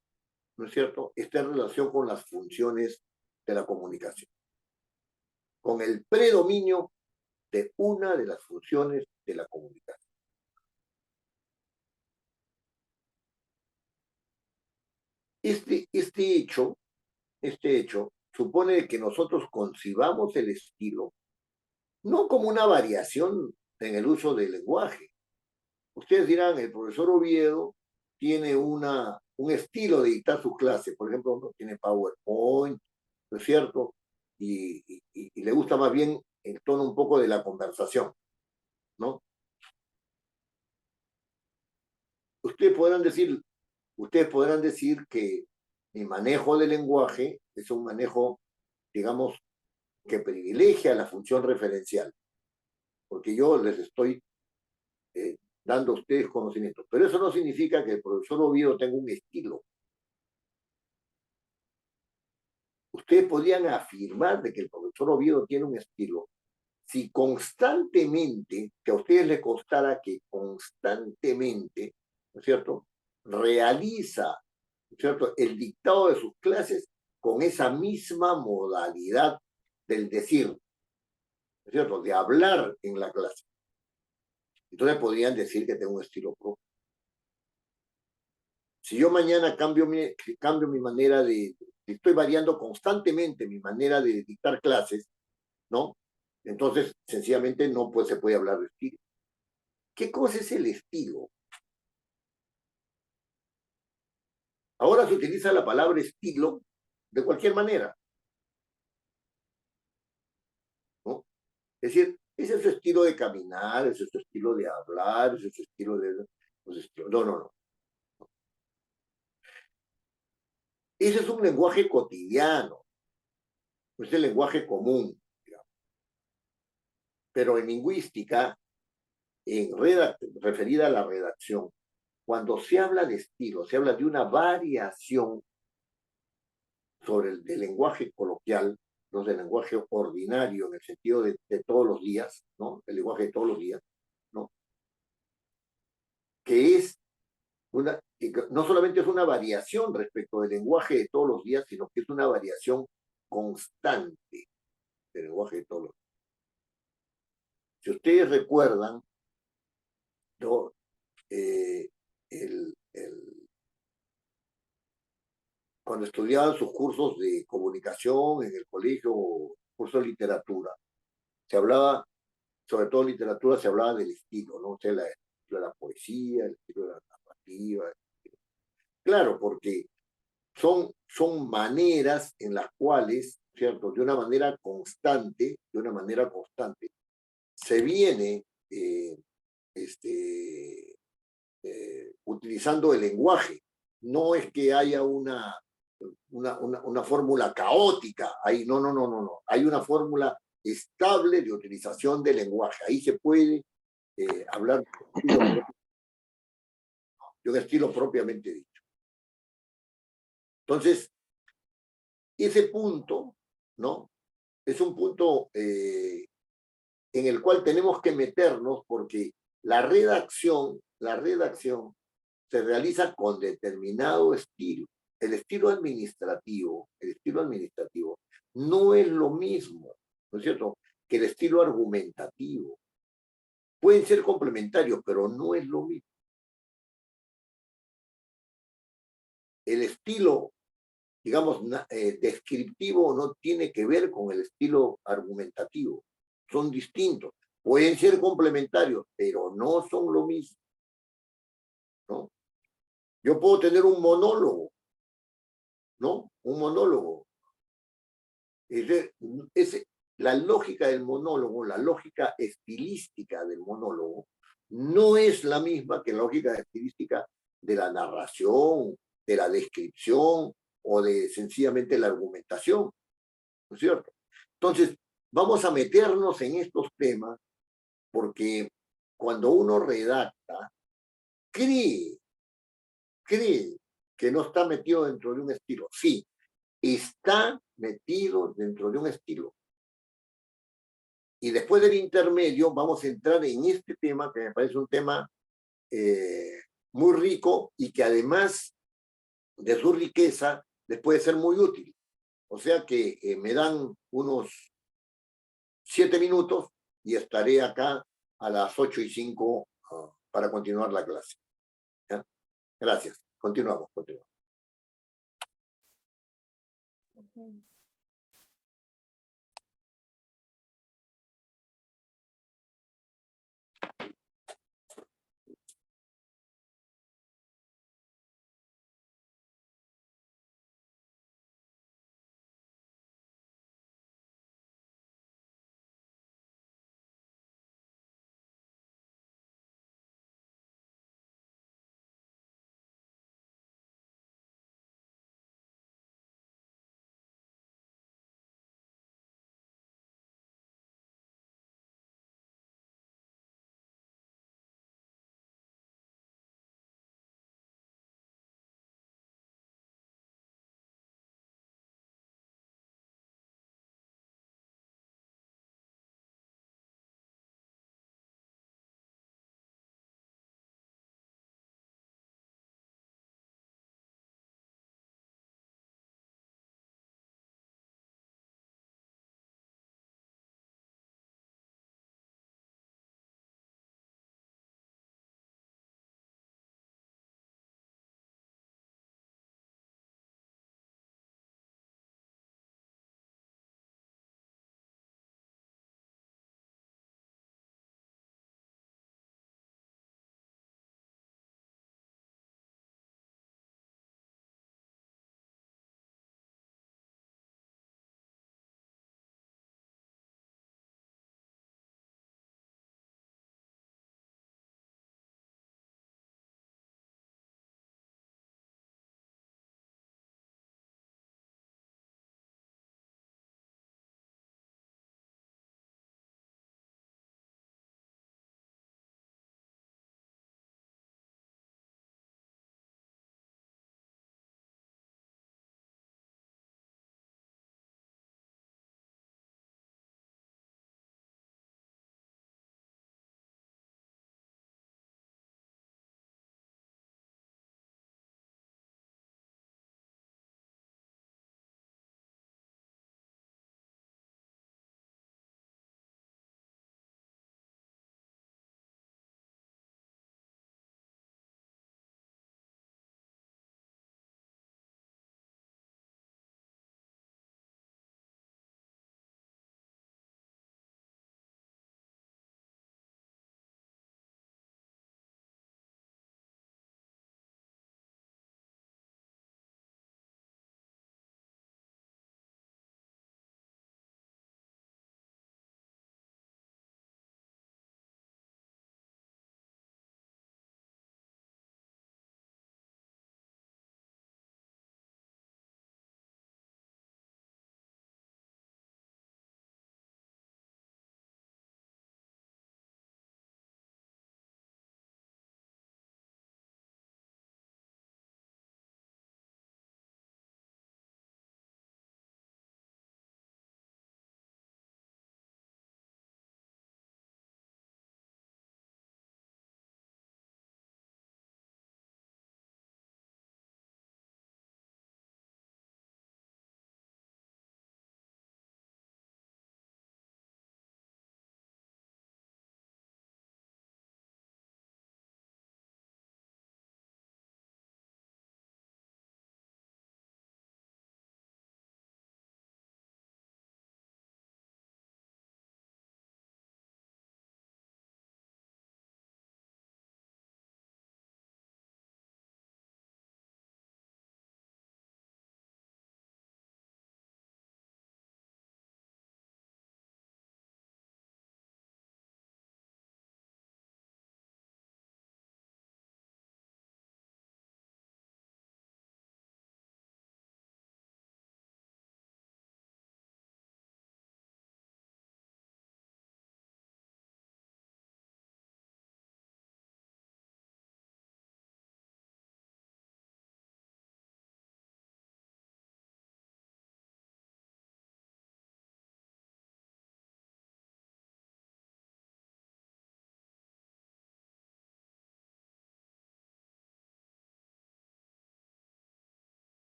¿no es cierto?, está en relación con las funciones de la comunicación, con el predominio de una de las funciones de la comunicación. Este hecho supone que nosotros concibamos el estilo no como una variación en el uso del lenguaje. Ustedes dirán, el profesor Oviedo tiene un estilo de dictar sus clases, por ejemplo, no tiene PowerPoint, ¿no es cierto? Y le gusta más bien el tono un poco de la conversación, ¿no? Ustedes podrán decir, ustedes podrán decir que mi manejo del lenguaje es un manejo, digamos, que privilegia la función referencial, porque yo les estoy dando a ustedes conocimientos. Pero eso no significa que el profesor Oviedo tenga un estilo. Ustedes podrían afirmar de que el profesor Oviedo tiene un estilo si constantemente, que a ustedes les costara que constantemente, ¿no es cierto?, realiza, ¿no es cierto?, el dictado de sus clases con esa misma modalidad del decir, ¿no es cierto?, de hablar en la clase. Entonces podrían decir que tengo un estilo propio. Si yo mañana cambio mi manera estoy variando constantemente mi manera de dictar clases, ¿no? Entonces, sencillamente no se puede hablar de estilo. ¿Qué cosa es el estilo? Ahora se utiliza la palabra estilo de cualquier manera, ¿no? Es decir, ese es su estilo de caminar, ese es su estilo de hablar, ese es su estilo de... No, no, no. Ese es un lenguaje cotidiano, es el lenguaje común, digamos. Pero en lingüística, referida a la redacción, cuando se habla de estilo, se habla de una variación sobre del lenguaje coloquial, no del lenguaje ordinario en el sentido de todos los días, ¿no? El lenguaje de todos los días, ¿no? Que es que no solamente es una variación respecto del lenguaje de todos los días, sino que es una variación constante del lenguaje de todos los días. Si ustedes recuerdan, ¿no? eh, el, cuando estudiaban sus cursos de comunicación en el colegio, cursos de literatura, se hablaba, sobre todo en literatura, se hablaba del estilo, ¿no? O sea, el estilo de la poesía, el estilo de la narrativa. Claro, porque son maneras en las cuales, ¿cierto? De una manera constante, se viene este, utilizando el lenguaje. No es que haya una fórmula caótica ahí, no, no, no, no, no. Hay una fórmula estable de utilización del lenguaje. Ahí se puede hablar de un estilo propiamente dicho. Entonces, ese punto, ¿no? Es un punto en el cual tenemos que meternos porque la redacción se realiza con determinado estilo. El estilo administrativo no es lo mismo, ¿no es cierto?, que el estilo argumentativo. Pueden ser complementarios, pero no es lo mismo. El estilo, digamos, descriptivo no tiene que ver con el estilo argumentativo. Son distintos. Pueden ser complementarios, pero no son lo mismo, ¿no? Yo puedo tener un monólogo, ¿no? Un monólogo. La lógica del monólogo, la lógica estilística del monólogo, no es la misma que la lógica estilística de la narración, de la descripción o de sencillamente la argumentación, ¿no es cierto? Entonces, vamos a meternos en estos temas porque cuando uno redacta, cree que no está metido dentro de un estilo. Sí, está metido dentro de un estilo. Y después del intermedio vamos a entrar en este tema, que me parece un tema muy rico y que además de su riqueza les puede ser muy útil. O sea que me dan unos 7 minutos y estaré acá a las 8:05 para continuar la clase. ¿Ya? Gracias. Continuamos.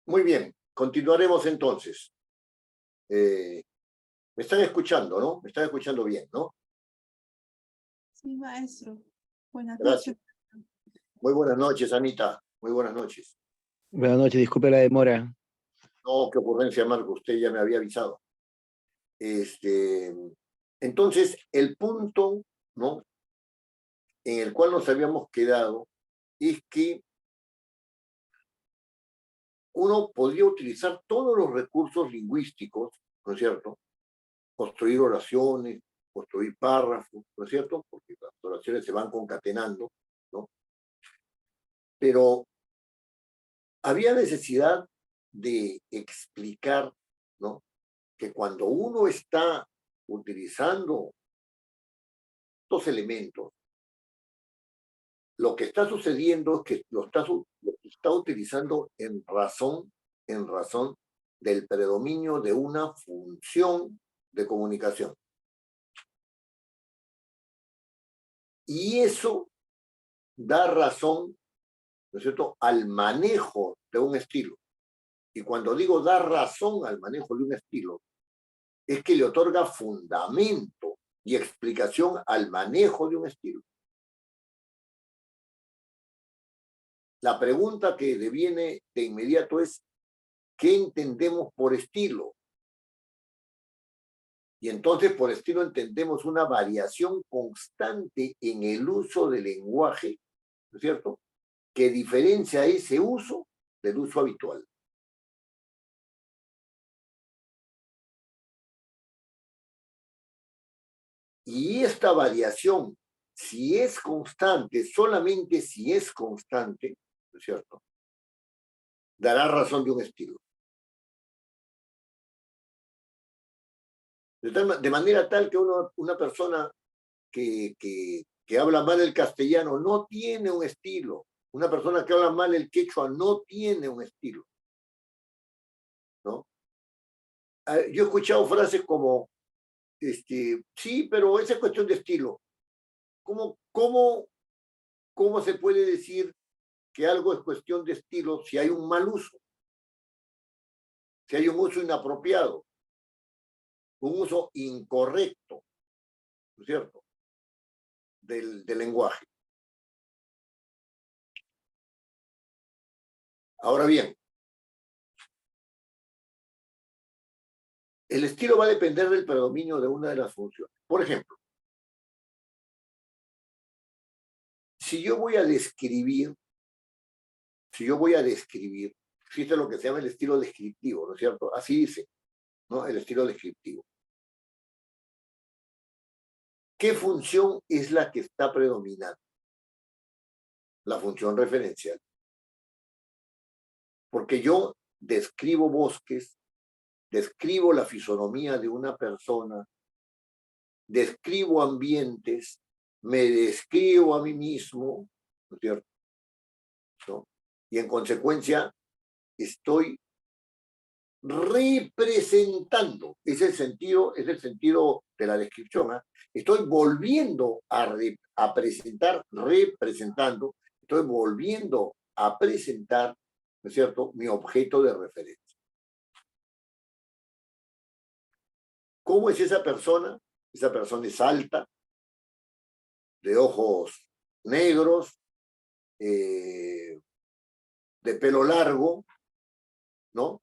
Muy bien, continuaremos entonces. Me están escuchando, ¿no? Me están escuchando bien, ¿no? Sí, maestro. Buenas Gracias. noches. Muy buenas noches, Anita. Muy buenas noches. Buenas noches, disculpe la demora. No, qué ocurrencia, Marco. Usted ya me había avisado. Entonces, el punto, ¿no?, en el cual nos habíamos quedado es que uno podría utilizar todos los recursos lingüísticos, ¿no es cierto? Construir oraciones, construir párrafos, ¿no es cierto? Porque las oraciones se van concatenando, ¿no? Pero había necesidad de explicar, ¿no?, que cuando uno está utilizando estos elementos, lo que está sucediendo es que lo está utilizando en razón del predominio de una función de comunicación. Y eso da razón, ¿no es cierto?, al manejo de un estilo. Y cuando digo dar razón al manejo de un estilo, es que le otorga fundamento y explicación al manejo de un estilo. La pregunta que deviene de inmediato es, ¿qué entendemos por estilo? Y entonces por estilo entendemos una variación constante en el uso del lenguaje, ¿no es cierto?, que diferencia ese uso del uso habitual. Y esta variación, si es constante, solamente si es constante, ¿no es cierto?, dará razón de un estilo. De manera tal que una persona que habla mal el castellano no tiene un estilo. Una persona que habla mal el quechua no tiene un estilo, ¿no? Yo he escuchado frases como, sí, pero esa es cuestión de estilo. ¿Cómo se puede decir que algo es cuestión de estilo si hay un mal uso? Si hay un uso inapropiado, un uso incorrecto, ¿no es cierto?, del lenguaje. Ahora bien, el estilo va a depender del predominio de una de las funciones. Por ejemplo, si yo voy a describir, existe lo que se llama el estilo descriptivo, ¿no es cierto? Así dice, ¿no?, el estilo descriptivo. ¿Qué función es la que está predominando? La función referencial. Porque yo describo bosques, describo la fisonomía de una persona, describo ambientes, me describo a mí mismo, ¿no es cierto?, ¿no? Y en consecuencia estoy representando, es el sentido de la descripción, ¿eh? Estoy volviendo a presentar, representando, estoy volviendo a presentar, ¿no es cierto?, mi objeto de referencia. ¿Cómo es esa persona? Esa persona es alta, de ojos negros, de pelo largo, ¿no?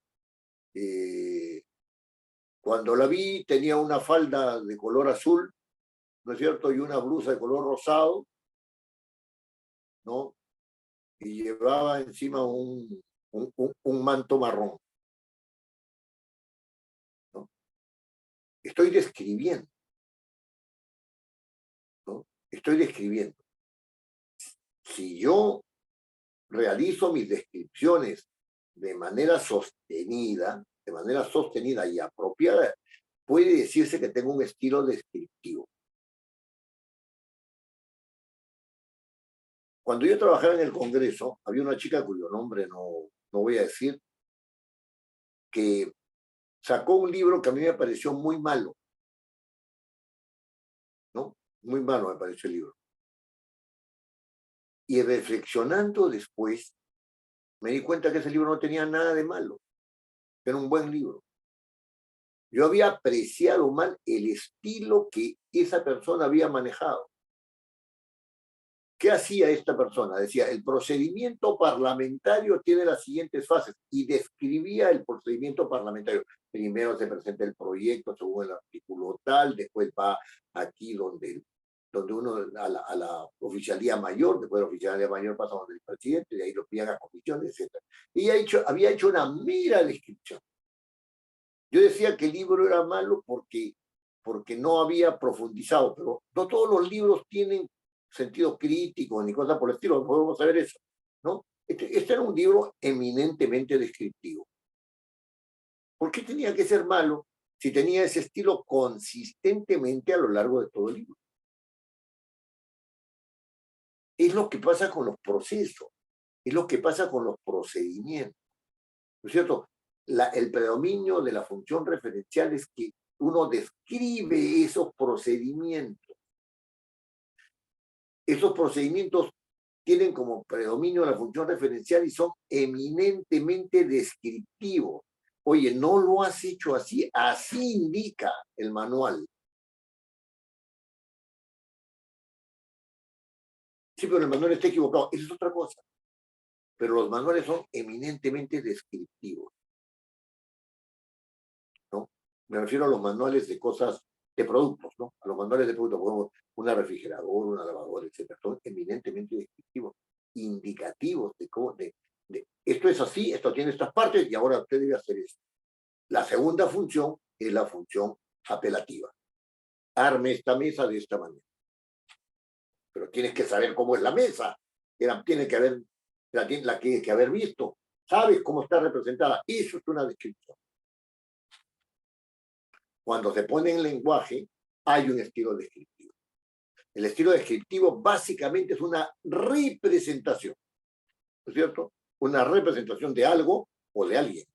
Cuando la vi tenía una falda de color azul, ¿no es cierto?, y una blusa de color rosado, ¿no? Y llevaba encima un manto marrón, ¿no? Estoy describiendo, ¿no? Estoy describiendo. Si yo realizo mis descripciones de manera sostenida y apropiada, puede decirse que tengo un estilo descriptivo. Cuando yo trabajaba en el Congreso, había una chica cuyo nombre no voy a decir, que sacó un libro que a mí me pareció muy malo, ¿no? Muy malo me pareció el libro. Y reflexionando después, me di cuenta que ese libro no tenía nada de malo, que era un buen libro. Yo había apreciado mal el estilo que esa persona había manejado. ¿Qué hacía esta persona? Decía, el procedimiento parlamentario tiene las siguientes fases, y describía el procedimiento parlamentario. Primero se presenta el proyecto según el artículo tal, después va aquí donde uno a la oficialía mayor, después de la oficialía mayor pasa donde el presidente, de ahí lo pillan a comisiones, etc. Y había hecho una mera descripción. Yo decía que el libro era malo porque no había profundizado, pero no todos los libros tienen sentido crítico ni cosas por el estilo, podemos saber eso, ¿no? Este era un libro eminentemente descriptivo. ¿Por qué tenía que ser malo si tenía ese estilo consistentemente a lo largo de todo el libro? Es lo que pasa con los procesos, es lo que pasa con los procedimientos, ¿no es cierto? El predominio de la función referencial es que uno describe esos procedimientos. Esos procedimientos tienen como predominio la función referencial y son eminentemente descriptivos. Oye, no lo has hecho así, así indica el manual. Sí, pero el manual está equivocado. Eso es otra cosa. Pero los manuales son eminentemente descriptivos, ¿no? Me refiero a los manuales de cosas, de productos, ¿no? A los manuales de productos, como una refrigeradora, una lavadora, etcétera. Son eminentemente descriptivos, indicativos de cómo, esto es así, esto tiene estas partes y ahora usted debe hacer esto. La segunda función es la función apelativa. Arme esta mesa de esta manera. Pero tienes que saber cómo es la mesa. Tienes que haber, la tienes que haber visto. Sabes cómo está representada. Eso es una descripción. Cuando se pone en lenguaje, hay un estilo descriptivo. El estilo descriptivo básicamente es una representación, ¿no es cierto? Una representación de algo o de alguien,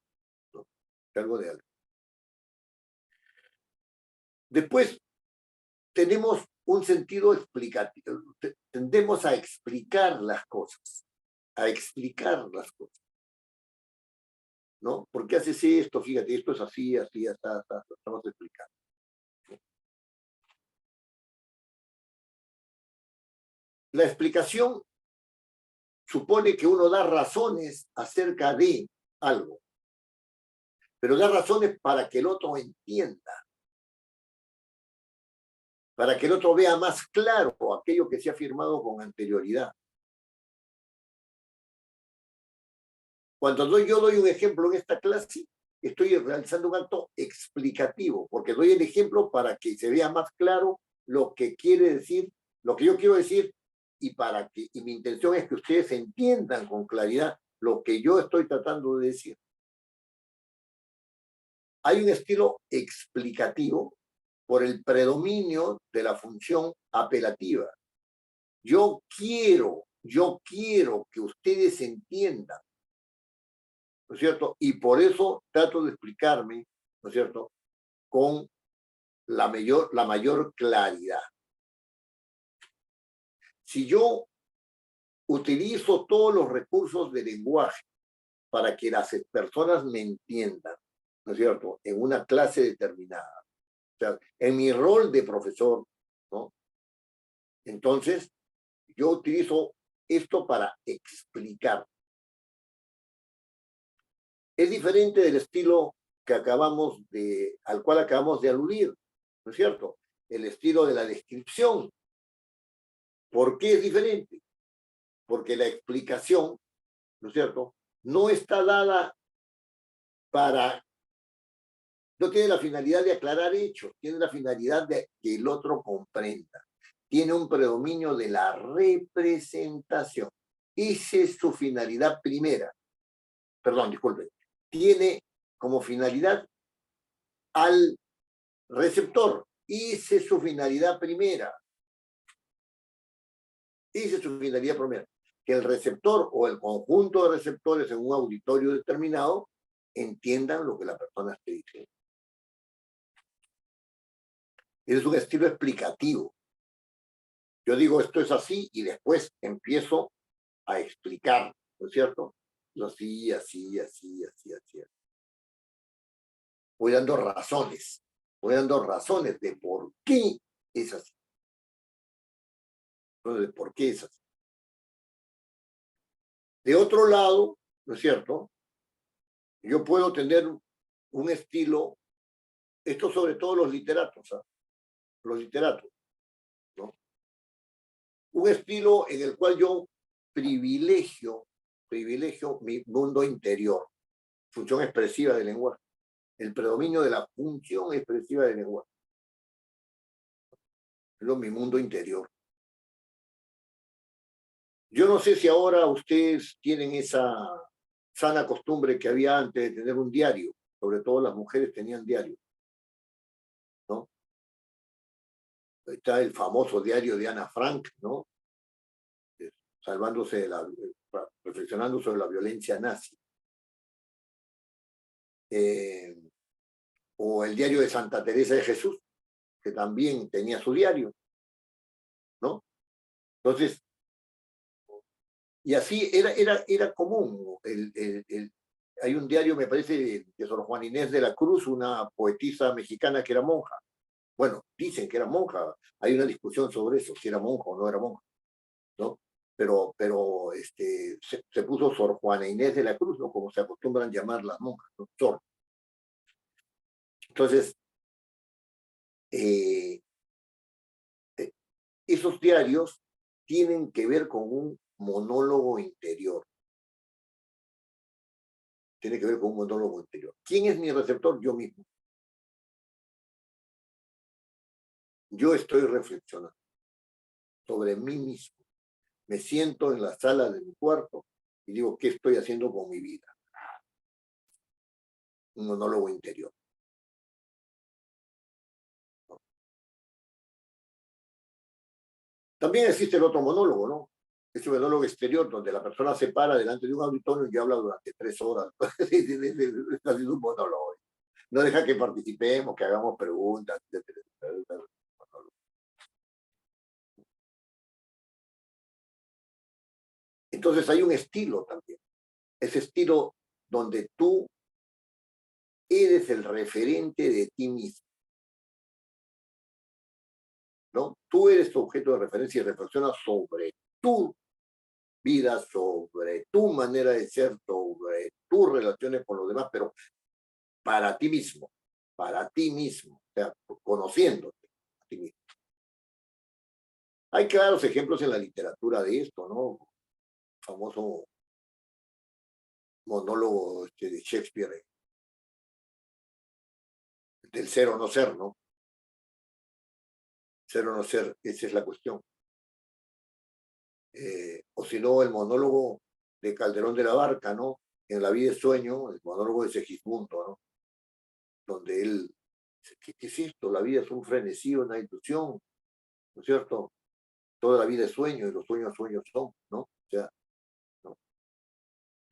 ¿no? De algo de algo. Después tenemos un sentido explicativo, tendemos a explicar las cosas, ¿no? ¿Por qué haces esto? Fíjate, esto es así, así, así, lo estamos explicando. La explicación supone que uno da razones acerca de algo, pero da razones para que el otro entienda, para que el otro vea más claro aquello que se ha afirmado con anterioridad. Cuando yo doy un ejemplo en esta clase, estoy realizando un acto explicativo, porque doy el ejemplo para que se vea más claro lo que quiere decir, lo que yo quiero decir, y mi intención es que ustedes entiendan con claridad lo que yo estoy tratando de decir. Hay un estilo explicativo por el predominio de la función apelativa. Yo quiero que ustedes entiendan, ¿no es cierto? Y por eso trato de explicarme, ¿no es cierto?, con la mayor claridad. Si yo utilizo todos los recursos de lenguaje para que las personas me entiendan, ¿no es cierto?, en una clase determinada, o sea, en mi rol de profesor, ¿no? Entonces, yo utilizo esto para explicar. Es diferente del estilo al cual acabamos de aludir, ¿no es cierto? El estilo de la descripción. ¿Por qué es diferente? Porque la explicación, ¿no es cierto?, no está dada no tiene la finalidad de aclarar hechos, tiene la finalidad de que el otro comprenda. Tiene un predominio de la representación. Esa es su finalidad primera. Perdón, disculpen. Tiene como finalidad al receptor. Esa es su finalidad primera. Esa es su finalidad primera. Que el receptor o el conjunto de receptores en un auditorio determinado entiendan lo que la persona está diciendo. Es un estilo explicativo. Yo digo esto es así y después empiezo a explicar, ¿no es cierto?, así, así, así, así, así. Voy dando razones de por qué es así. De por qué es así. De otro lado, ¿no es cierto? Yo puedo tener un estilo, esto sobre todo los literatos, ¿eh? Los literatos, ¿no? Un estilo en el cual yo privilegio mi mundo interior, función expresiva del lenguaje, el predominio de la función expresiva del lenguaje, mi mundo interior. Yo no sé si ahora ustedes tienen esa sana costumbre que había antes de tener un diario, sobre todo las mujeres tenían diario, ¿no? Está el famoso diario de Ana Frank, ¿no? Salvándose de reflexionando sobre la violencia nazi. O el diario de Santa Teresa de Jesús, que también tenía su diario, ¿no? Entonces, y así era común. Hay un diario, me parece, de Sor Juana Inés de la Cruz, una poetisa mexicana que era monja. Bueno, dicen que era monja. Hay una discusión sobre eso, si era monja o no era monja, ¿no? Pero se puso Sor Juana Inés de la Cruz, ¿no? Como se acostumbran llamar las monjas, ¿no? Sor. Entonces, esos diarios tienen que ver con un monólogo interior. Tiene que ver con un monólogo interior. ¿Quién es mi receptor? Yo mismo. Yo estoy reflexionando sobre mí mismo. Me siento en la sala de mi cuarto y digo, ¿qué estoy haciendo con mi vida? Un monólogo interior. También existe el otro monólogo, ¿no? Es un monólogo exterior donde la persona se para delante de un auditorio y habla durante 3 horas. Está haciendo un monólogo. No deja que participemos, que hagamos preguntas, etc. Entonces hay un estilo también. Ese estilo donde tú eres el referente de ti mismo, ¿no? Tú eres tu objeto de referencia y reflexionas sobre tu vida, sobre tu manera de ser, sobre tus relaciones con los demás, pero para ti mismo, o sea, conociéndote a ti mismo. Hay claros ejemplos en la literatura de esto, ¿no? El famoso monólogo de Shakespeare, del ser o no ser, ¿no? Ser o no ser, esa es la cuestión. O si no, el monólogo de Calderón de la Barca, ¿no? En La vida es sueño, el monólogo de Segismundo, ¿no? Donde él dice, ¿qué es esto? La vida es un frenesí, una ilusión, ¿no es cierto? Toda la vida es sueño y los sueños son, ¿no? O sea, ¿no?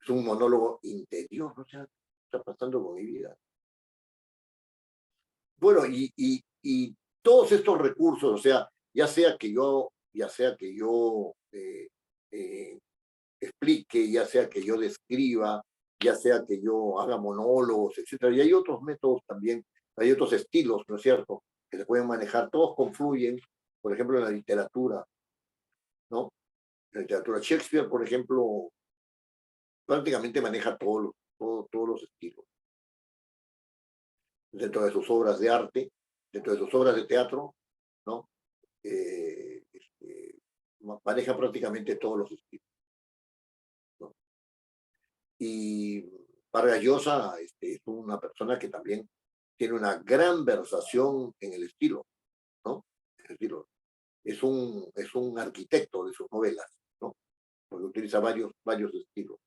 Es un monólogo interior, ¿no? O sea, ¿qué está pasando con mi vida? Bueno, y todos estos recursos, o sea, ya sea que yo explique, ya sea que yo describa, ya sea que yo haga monólogos, etcétera. Y hay otros métodos también, hay otros estilos, ¿no es cierto?, que se pueden manejar, todos confluyen, por ejemplo, en la literatura, ¿no? En la literatura, Shakespeare, por ejemplo, prácticamente maneja todos los estilos. Dentro de sus obras de arte, dentro de sus obras de teatro, ¿no? Maneja prácticamente todos los estilos, ¿no? Y Vargas Llosa es una persona que también tiene una gran versación en el estilo, ¿no? El estilo. Es un arquitecto de sus novelas, ¿no? Porque utiliza varios estilos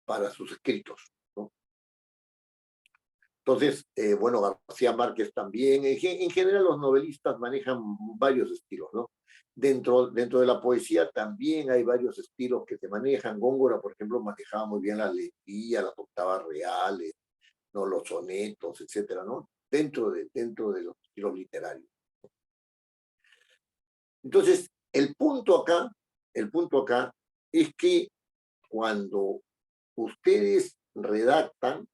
para sus escritos, ¿no? Entonces, bueno, García Márquez también. En general, los novelistas manejan varios estilos, ¿no? Dentro de la poesía también hay varios estilos que se manejan. Góngora, por ejemplo, manejaba muy bien la alegría, las octavas reales, ¿no? Los sonetos, etcétera, ¿no? Dentro de los estilos literarios. Entonces, el punto acá es que cuando ustedes redactan,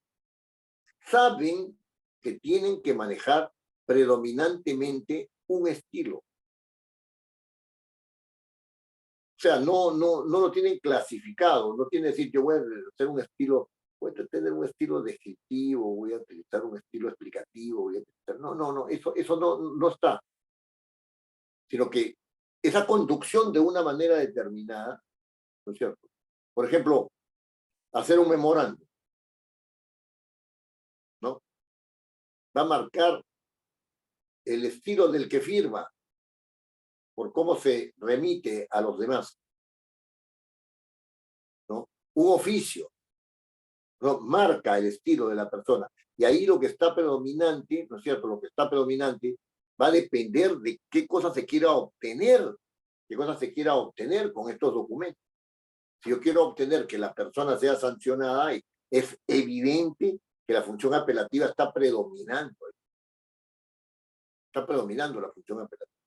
saben que tienen que manejar predominantemente un estilo. O sea, no lo tienen clasificado, no tienen que decir, yo voy a hacer un estilo, voy a tener un estilo descriptivo, voy a utilizar un estilo explicativo, voy a utilizar, no, eso no está. Sino que esa conducción de una manera determinada, ¿no es cierto? Por ejemplo, hacer un memorándum, ¿no? Va a marcar el estilo del que firma por cómo se remite a los demás, ¿no? Un oficio, ¿no? Marca el estilo de la persona. Y ahí lo que está predominante, ¿no es cierto? Lo que está predominante va a depender de qué cosa se quiera obtener, con estos documentos. Si yo quiero obtener que la persona sea sancionada, es evidente que la función apelativa está predominando. Está predominando la función apelativa.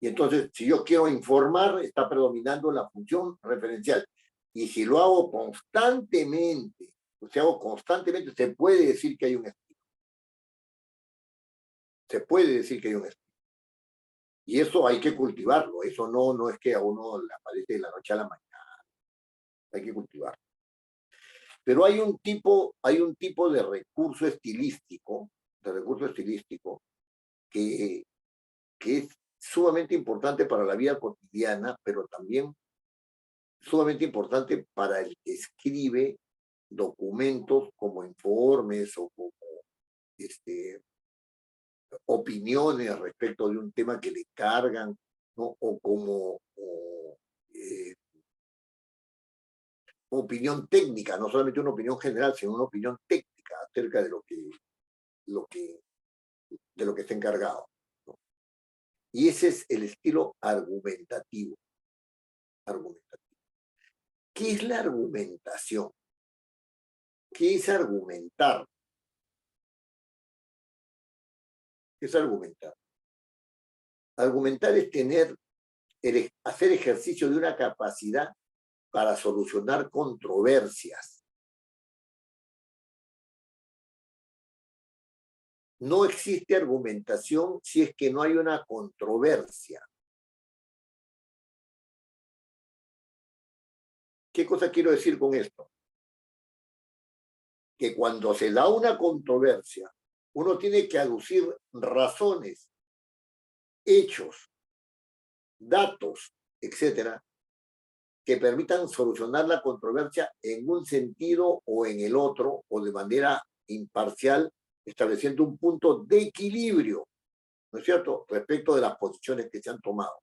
Y entonces, si yo quiero informar, está predominando la función referencial. Y si lo hago constantemente, se puede decir que hay un estilo. Se puede decir que hay un estilo. Y eso hay que cultivarlo. Eso no es que a uno le aparece de la noche a la mañana. Hay que cultivarlo. Pero hay un tipo de recurso estilístico, que es sumamente importante para la vida cotidiana, pero también sumamente importante para el que escribe documentos como informes o como opiniones respecto de un tema que le cargan, ¿no? O como opinión técnica, no solamente una opinión general, sino una opinión técnica acerca de lo que está encargado, ¿no? Y ese es el estilo argumentativo. ¿Qué es la argumentación? ¿Qué es argumentar? ¿Qué es argumentar? Argumentar es hacer ejercicio de una capacidad para solucionar controversias. No existe argumentación si es que no hay una controversia. ¿Qué cosa quiero decir con esto? Que cuando se da una controversia, uno tiene que aducir razones, hechos, datos, etcétera, que permitan solucionar la controversia en un sentido o en el otro, o de manera imparcial, estableciendo un punto de equilibrio, ¿no es cierto?, respecto de las posiciones que se han tomado.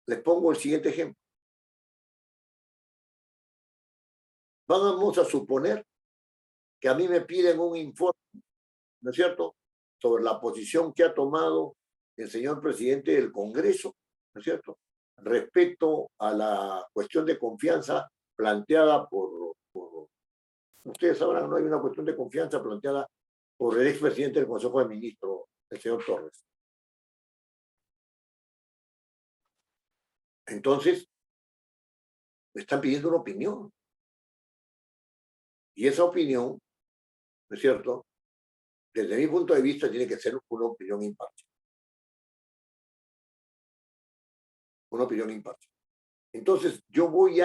Les pongo el siguiente ejemplo. Vamos a suponer que a mí me piden un informe, ¿no es cierto?, sobre la posición que ha tomado el señor presidente del Congreso, ¿no es cierto?, respecto a la cuestión de confianza planteada por ustedes sabrán, no hay una cuestión de confianza planteada por el expresidente del Consejo de Ministros, el señor Torres. Entonces, me están pidiendo una opinión. Y esa opinión, ¿no es cierto?, desde mi punto de vista tiene que ser una opinión imparcial. Una opinión imparcial. Entonces, yo voy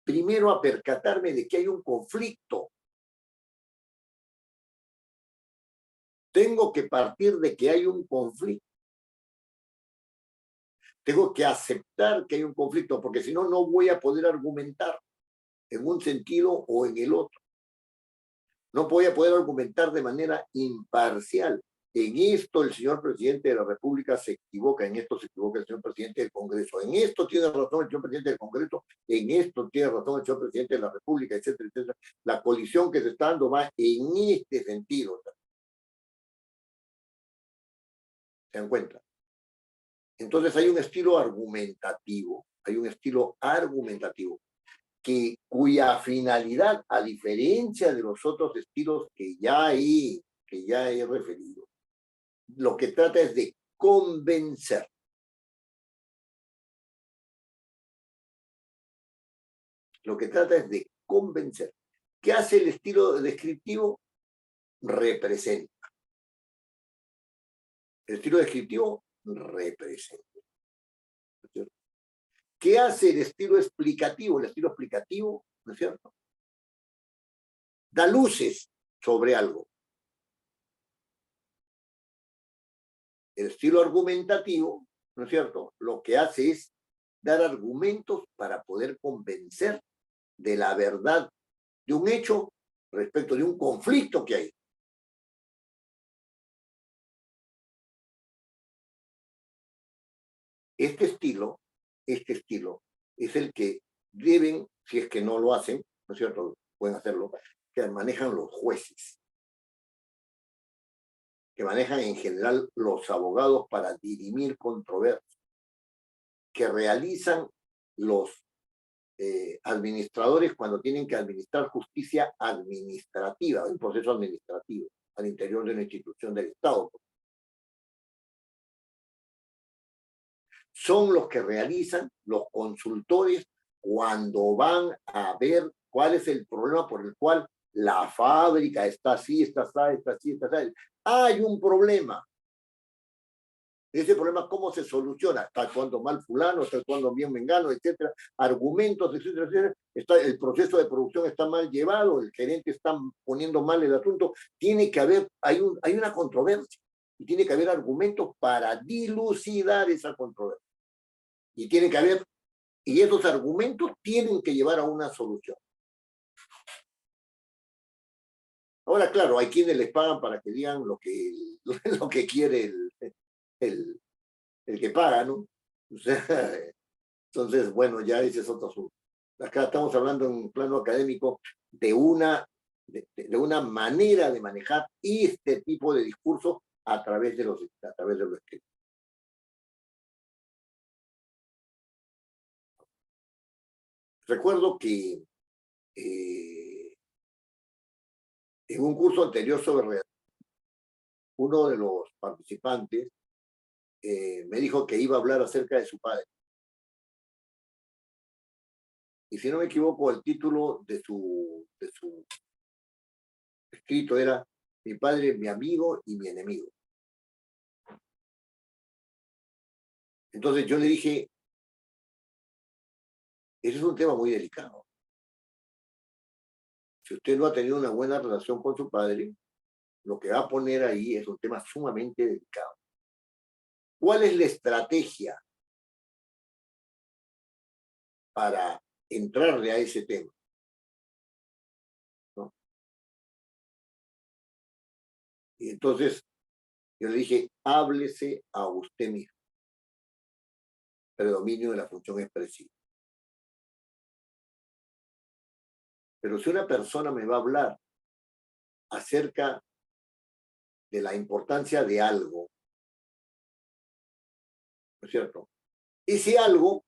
primero a percatarme de que hay un conflicto. Tengo que partir de que hay un conflicto. Tengo que aceptar que hay un conflicto, porque si no, no voy a poder argumentar en un sentido o en el otro. No voy a poder argumentar de manera imparcial. En esto el señor presidente de la República se equivoca, en esto se equivoca el señor presidente del Congreso, en esto tiene razón el señor presidente del Congreso, en esto tiene razón el señor presidente de la República, etcétera, etcétera. La colisión que se está dando va en este sentido. ¿Se dan cuenta? Entonces hay un estilo argumentativo, cuya finalidad, a diferencia de los otros estilos que ya he referido, lo que trata es de convencer. Lo que trata es de convencer. ¿Qué hace el estilo descriptivo? Representa. El estilo descriptivo representa. ¿Qué hace el estilo explicativo? El estilo explicativo, ¿no es cierto? Da luces sobre algo. El estilo argumentativo, ¿no es cierto? Lo que hace es dar argumentos para poder convencer de la verdad de un hecho respecto de un conflicto que hay. Este estilo es el que deben, si es que no lo hacen, ¿no es cierto? Pueden hacerlo, que manejan los jueces, que manejan en general los abogados para dirimir controversias, que realizan los administradores cuando tienen que administrar justicia administrativa, un proceso administrativo al interior de una institución del Estado. Son los que realizan los consultores cuando van a ver cuál es el problema por el cual la fábrica está así, está así, está así, está así. Hay un problema. Ese problema, ¿cómo se soluciona? Está actuando mal fulano, está actuando bien mengano, etcétera. Argumentos, etcétera, etcétera. El proceso de producción está mal llevado, el gerente está poniendo mal el asunto. Tiene que haber, hay una controversia. Y tiene que haber argumentos para dilucidar esa controversia. Y tiene que haber, y esos argumentos tienen que llevar a una solución. Ahora, claro, hay quienes les pagan para que digan lo que quiere el que paga, ¿no? O sea, entonces, bueno, ya ese es otro asunto. Acá estamos hablando en un plano académico de una manera de manejar este tipo de discursos a través de los escritos. Recuerdo que en un curso anterior sobre redacción, uno de los participantes me dijo que iba a hablar acerca de su padre. Y si no me equivoco, el título de su escrito era Mi padre, mi amigo y mi enemigo. Entonces yo le dije, ese es un tema muy delicado. Si usted no ha tenido una buena relación con su padre, lo que va a poner ahí es un tema sumamente delicado. ¿Cuál es la estrategia para entrarle a ese tema? ¿No? Y entonces yo le dije, háblese a usted mismo. Predominio de la función expresiva. Pero si una persona me va a hablar acerca de la importancia de algo, ¿no es cierto? Ese algo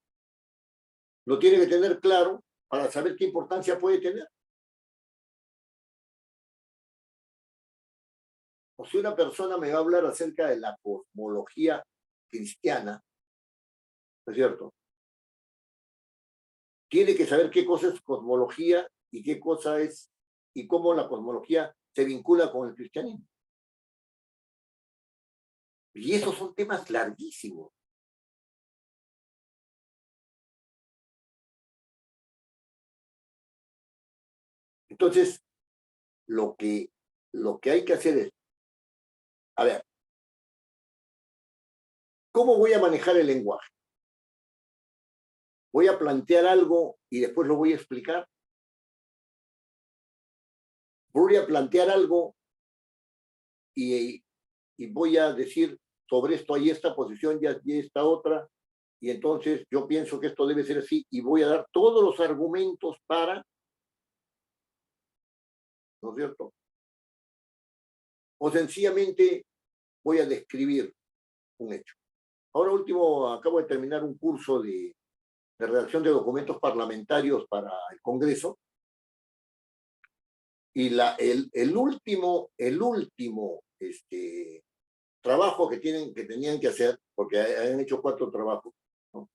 lo tiene que tener claro para saber qué importancia puede tener. O si una persona me va a hablar acerca de la cosmología cristiana, ¿no es cierto? Tiene que saber qué cosa es cosmología y qué cosa es, y cómo la cosmología se vincula con el cristianismo. Y esos son temas larguísimos. Entonces, lo que hay que hacer es, a ver, ¿cómo voy a manejar el lenguaje? ¿Voy a plantear algo y después lo voy a explicar? ¿Voy a plantear algo y voy a decir sobre esto hay esta posición y esta otra, y entonces yo pienso que esto debe ser así y voy a dar todos los argumentos para, ¿no es cierto? O sencillamente voy a describir un hecho. Ahora último, acabo de terminar un curso de redacción de documentos parlamentarios para el Congreso, y el último trabajos que tenían que hacer, porque han hecho 4 trabajos, ¿no?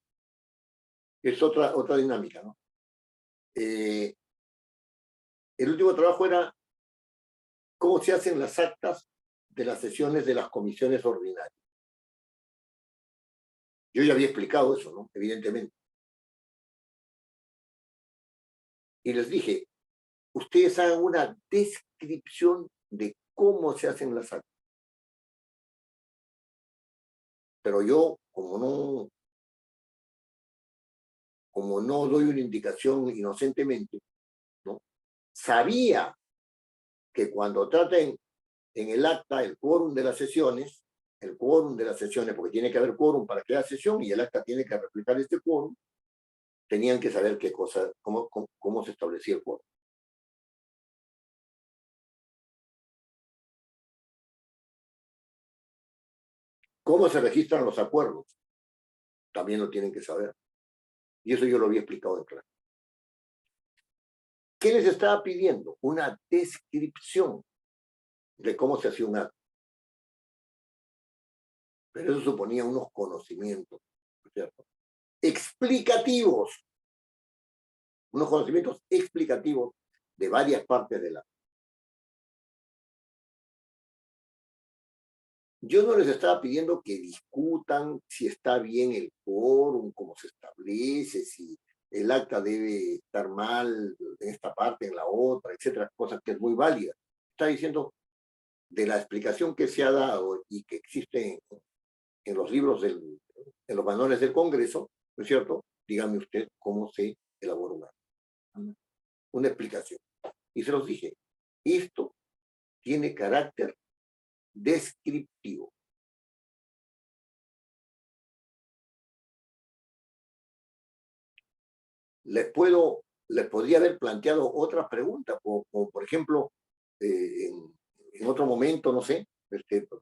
Es otra dinámica, ¿no? El último trabajo era cómo se hacen las actas de las sesiones de las comisiones ordinarias. Yo ya había explicado eso, ¿no? Evidentemente. Y les dije, ustedes hagan una descripción de cómo se hacen las actas. Pero yo, como no doy una indicación inocentemente, ¿no? Sabía que cuando traten en el acta el quórum de las sesiones, porque tiene que haber quórum para que haya sesión y el acta tiene que reflejar este quórum, tenían que saber qué cosa, cómo se establecía el quórum. ¿Cómo se registran los acuerdos? También lo tienen que saber. Y eso yo lo había explicado en clase. ¿Qué les estaba pidiendo? Una descripción de cómo se hacía un acta. Pero eso suponía unos conocimientos, ¿cierto? Explicativos. Unos conocimientos explicativos de varias partes del acta. Yo no les estaba pidiendo que discutan si está bien el quórum, cómo se establece, si el acta debe estar mal en esta parte, en la otra, etcétera, cosa que es muy válida. Está diciendo de la explicación que se ha dado y que existe en los libros, en los manuales del Congreso, ¿no es cierto? Dígame usted cómo se elabora una explicación. Y se los dije, esto tiene carácter descriptivo. Les podría haber planteado otras preguntas, como por ejemplo, en otro momento, no sé,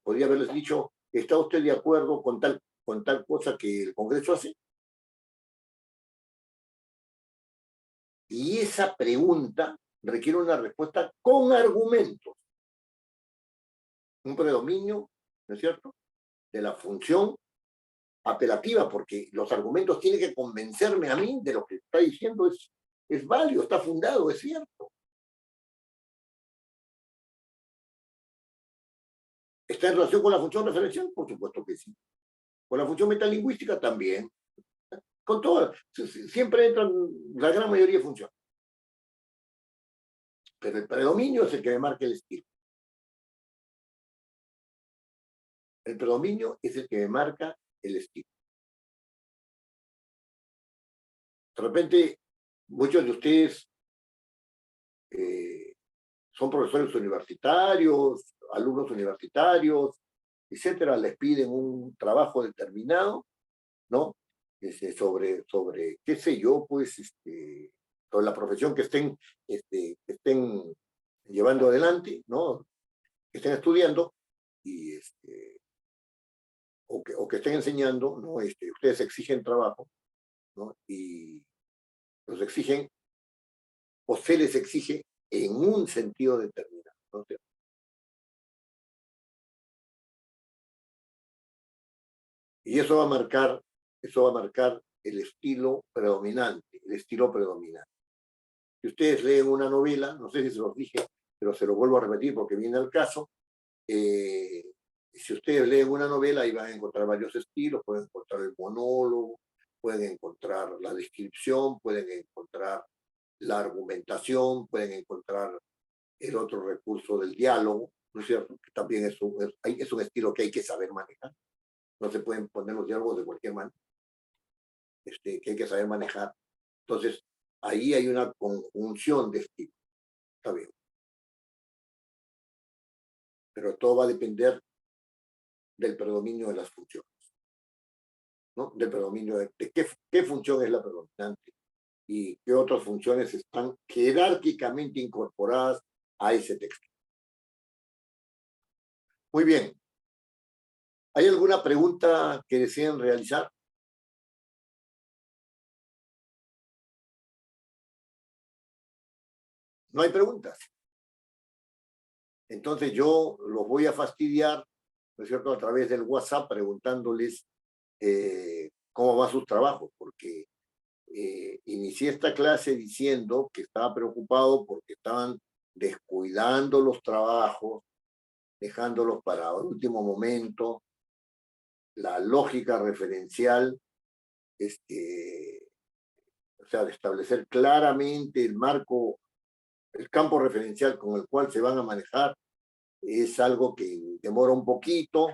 podría haberles dicho, ¿está usted de acuerdo con tal cosa que el Congreso hace? Y esa pregunta requiere una respuesta con argumentos. Un predominio, ¿no es cierto?, de la función apelativa, porque los argumentos tienen que convencerme a mí de lo que está diciendo es válido, está fundado, es cierto. ¿Está en relación con la función referencial? Por supuesto que sí. Con la función metalingüística también. Con todas. Siempre entran la gran mayoría de funciones. Pero el predominio es el que me marca el estilo. El predominio es el que me marca el estilo. De repente, muchos de ustedes son profesores universitarios, alumnos universitarios, etcétera, les piden un trabajo determinado, ¿no? Sobre, qué sé yo, pues, sobre la profesión que estén llevando adelante, ¿no? Que estén estudiando, y o que estén enseñando, ¿no? Ustedes exigen trabajo, ¿no? Y los exigen, o se les exige en un sentido determinado, ¿no? Y eso va a marcar el estilo predominante, Si ustedes leen una novela, no sé si se los dije, pero se lo vuelvo a repetir porque viene al caso, si ustedes leen una novela, ahí van a encontrar varios estilos, pueden encontrar el monólogo, pueden encontrar la descripción, pueden encontrar la argumentación, pueden encontrar el otro recurso del diálogo, ¿no es cierto? Que también es un estilo que hay que saber manejar. No se pueden poner los diálogos de cualquier manera, que hay que saber manejar. Entonces, ahí hay una conjunción de estilos. Está bien. Pero todo va a depender del predominio de las funciones, ¿no? Del predominio de qué función es la predominante y qué otras funciones están jerárquicamente incorporadas a ese texto. Muy bien. ¿Hay alguna pregunta que deseen realizar? No hay preguntas. Entonces yo los voy a fastidiar ¿no es cierto?, a través del WhatsApp preguntándoles cómo van sus trabajos, porque inicié esta clase diciendo que estaba preocupado porque estaban descuidando los trabajos, dejándolos para el último momento, la lógica referencial, o sea, de establecer claramente el marco, el campo referencial con el cual se van a manejar, es algo que demora un poquito,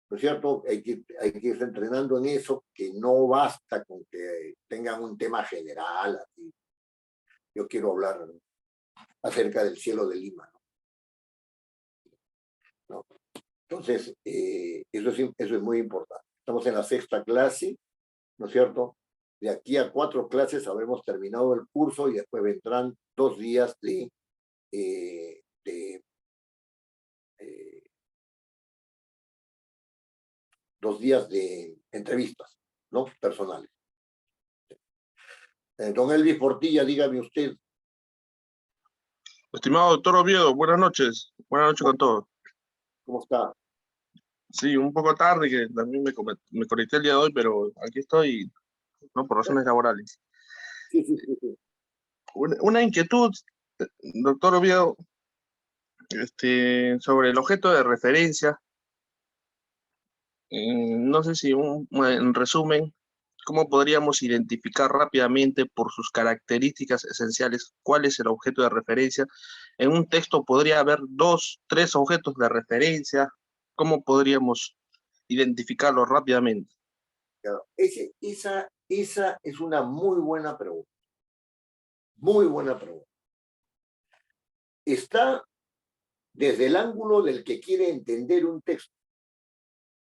¿no es cierto? Hay que irse entrenando en eso, que no basta con que tengan un tema general. Así. Yo quiero hablar acerca del cielo de Lima, ¿no? Entonces, eso es muy importante. Estamos en la 6ª clase, ¿no es cierto? De aquí a 4 clases habremos terminado el curso y después vendrán 2 días de 2 días de entrevistas, ¿no? Personales. Don Elvis Portilla, dígame usted. Estimado doctor Oviedo, buenas noches. Buenas noches con todos. ¿Cómo está? Sí, un poco tarde, que también me conecté el día de hoy, pero aquí estoy, no por razones laborales. Sí. Una inquietud, doctor Oviedo, sobre el objeto de referencia. No sé si en resumen, ¿cómo podríamos identificar rápidamente por sus características esenciales cuál es el objeto de referencia? En un texto podría haber 2, 3 objetos de referencia. ¿Cómo podríamos identificarlo rápidamente? Claro. Esa es una muy buena pregunta. Muy buena pregunta. Está desde el ángulo del que quiere entender un texto,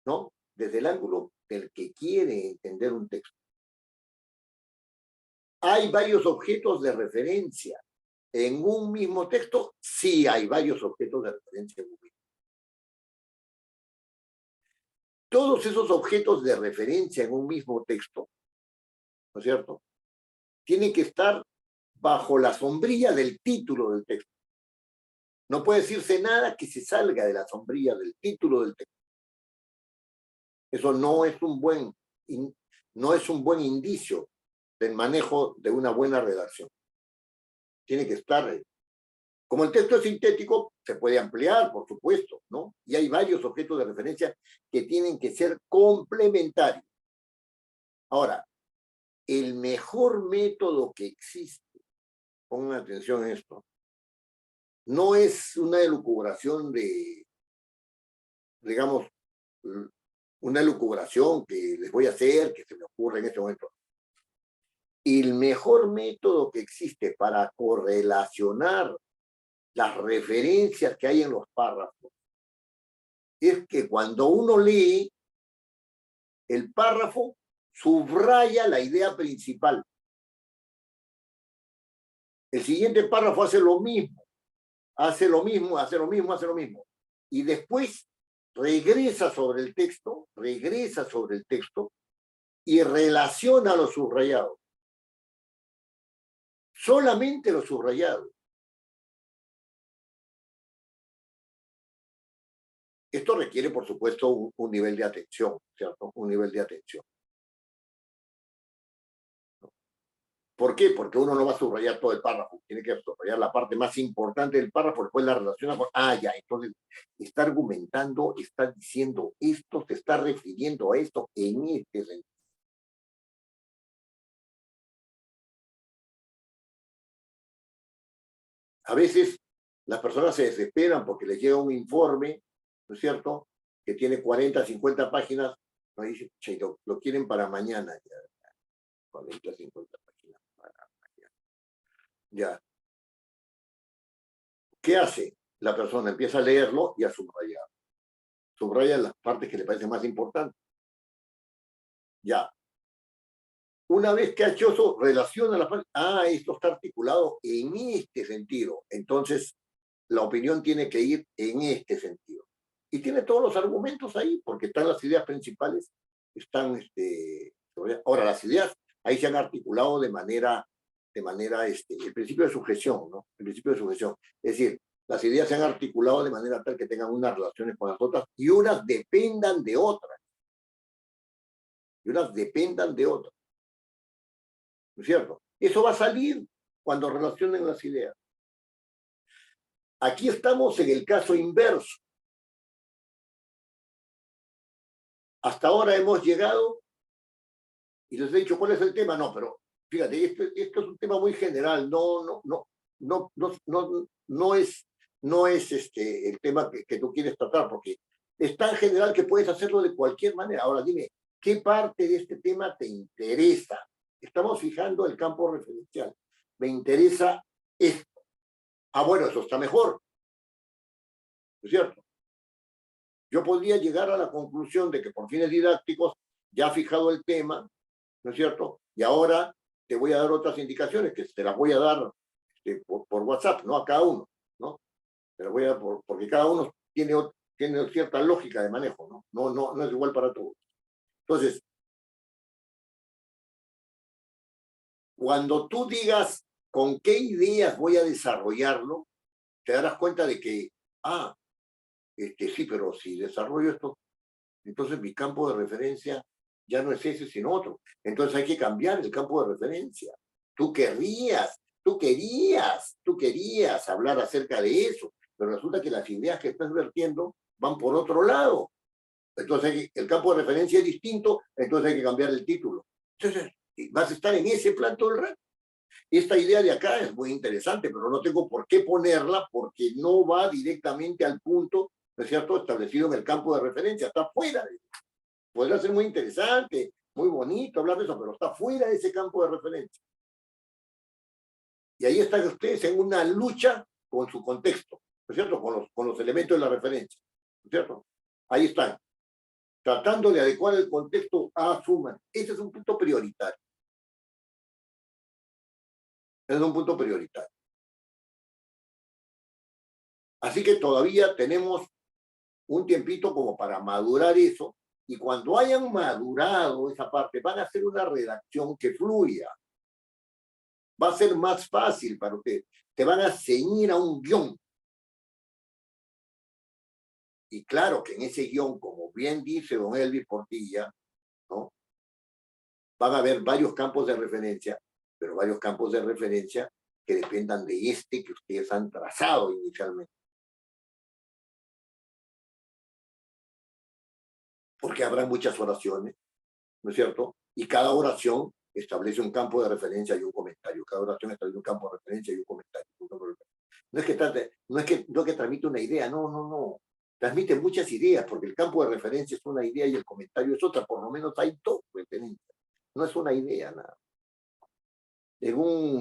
¿no? Desde el ángulo del que quiere entender un texto. ¿Hay varios objetos de referencia en un mismo texto? Sí, hay varios objetos de referencia en un mismo. Todos esos objetos de referencia en un mismo texto, ¿no es cierto?, tienen que estar bajo la sombrilla del título del texto. No puede decirse nada que se salga de la sombrilla del título del texto. Eso no es un buen indicio del manejo de una buena redacción. Tiene que estar... Como el texto es sintético, se puede ampliar, por supuesto, ¿no? Y hay varios objetos de referencia que tienen que ser complementarios. Ahora, el mejor método que existe, pongan atención a esto, no es una elucubración digamos, una elucubración que les voy a hacer, que se me ocurre en este momento. El mejor método que existe para correlacionar las referencias que hay en los párrafos es que cuando uno lee el párrafo, subraya la idea principal. El siguiente párrafo hace lo mismo, y después regresa sobre el texto y relaciona lo subrayado. Solamente lo subrayado. Esto requiere, por supuesto, un nivel de atención, ¿cierto? Un nivel de atención. ¿Por qué? Porque uno no va a subrayar todo el párrafo, tiene que subrayar la parte más importante del párrafo, después la relaciona con... ya, entonces está argumentando, está diciendo esto, se está refiriendo a esto en este sentido. A veces las personas se desesperan porque les llega un informe, ¿no es cierto?, que tiene 40, 50 páginas, no dicen, che, lo quieren para mañana, ya, 40, 50 páginas para mañana. Ya. ¿Qué hace? La persona empieza a leerlo y a subrayar. Subraya las partes que le parecen más importantes. Ya. Una vez que ha hecho eso, relaciona las partes. Esto está articulado en este sentido. Entonces, la opinión tiene que ir en este sentido. Y tiene todos los argumentos ahí, porque están las ideas principales. Están, ahora, las ideas ahí se han articulado de manera el principio de sujeción, ¿no? El principio de sujeción. Es decir, las ideas se han articulado de manera tal que tengan unas relaciones con las otras y unas dependan de otras. Y unas dependan de otras. ¿No es cierto? Eso va a salir cuando relacionen las ideas. Aquí estamos en el caso inverso. Hasta ahora hemos llegado y les he dicho cuál es el tema. No, pero fíjate, esto es un tema muy general. No es el tema que tú quieres tratar, porque es tan general que puedes hacerlo de cualquier manera. Ahora dime, ¿qué parte de este tema te interesa? Estamos fijando el campo referencial. Me interesa esto. Ah, bueno, eso está mejor. ¿No es cierto? Yo podría llegar a la conclusión de que por fines didácticos ya ha fijado el tema, ¿no es cierto? Y ahora te voy a dar otras indicaciones que te las voy a dar por WhatsApp, ¿no? A cada uno, ¿no? Te las voy a dar porque cada uno tiene cierta lógica de manejo, ¿no? No es igual para todos. Entonces, cuando tú digas con qué ideas voy a desarrollarlo, te darás cuenta de que, sí, pero si desarrollo esto, entonces mi campo de referencia ya no es ese, sino otro. Entonces hay que cambiar el campo de referencia. Tú querías hablar acerca de eso, pero resulta que las ideas que estás vertiendo van por otro lado. Entonces el campo de referencia es distinto, entonces hay que cambiar el título. Entonces vas a estar en ese plan todo el rato. Esta idea de acá es muy interesante, pero no tengo por qué ponerla porque no va directamente al punto, ¿no es cierto?, establecido en el campo de referencia, está fuera de... Podrá ser muy interesante, muy bonito hablar de eso, pero está fuera de ese campo de referencia. Y ahí están ustedes en una lucha con su contexto, ¿no es cierto?, con los elementos de la referencia, ¿no es cierto? Ahí están, tratando de adecuar el contexto a su manera. Ese es un punto prioritario. Es un punto prioritario. Así que todavía tenemos un tiempito como para madurar eso, y cuando hayan madurado esa parte, van a hacer una redacción que fluya. Va a ser más fácil para ustedes. Te van a ceñir a un guión. Y claro que en ese guión, como bien dice don Elvis Portilla, ¿no?, van a haber varios campos de referencia, pero varios campos de referencia que dependan de este que ustedes han trazado inicialmente. Porque habrá muchas oraciones, ¿no es cierto? Y cada oración establece un campo de referencia y un comentario. Cada oración establece un campo de referencia y un comentario. No es que transmite una idea, no. Transmite muchas ideas, porque el campo de referencia es una idea y el comentario es otra. Por lo menos hay dos referencias. No es una idea, nada. En un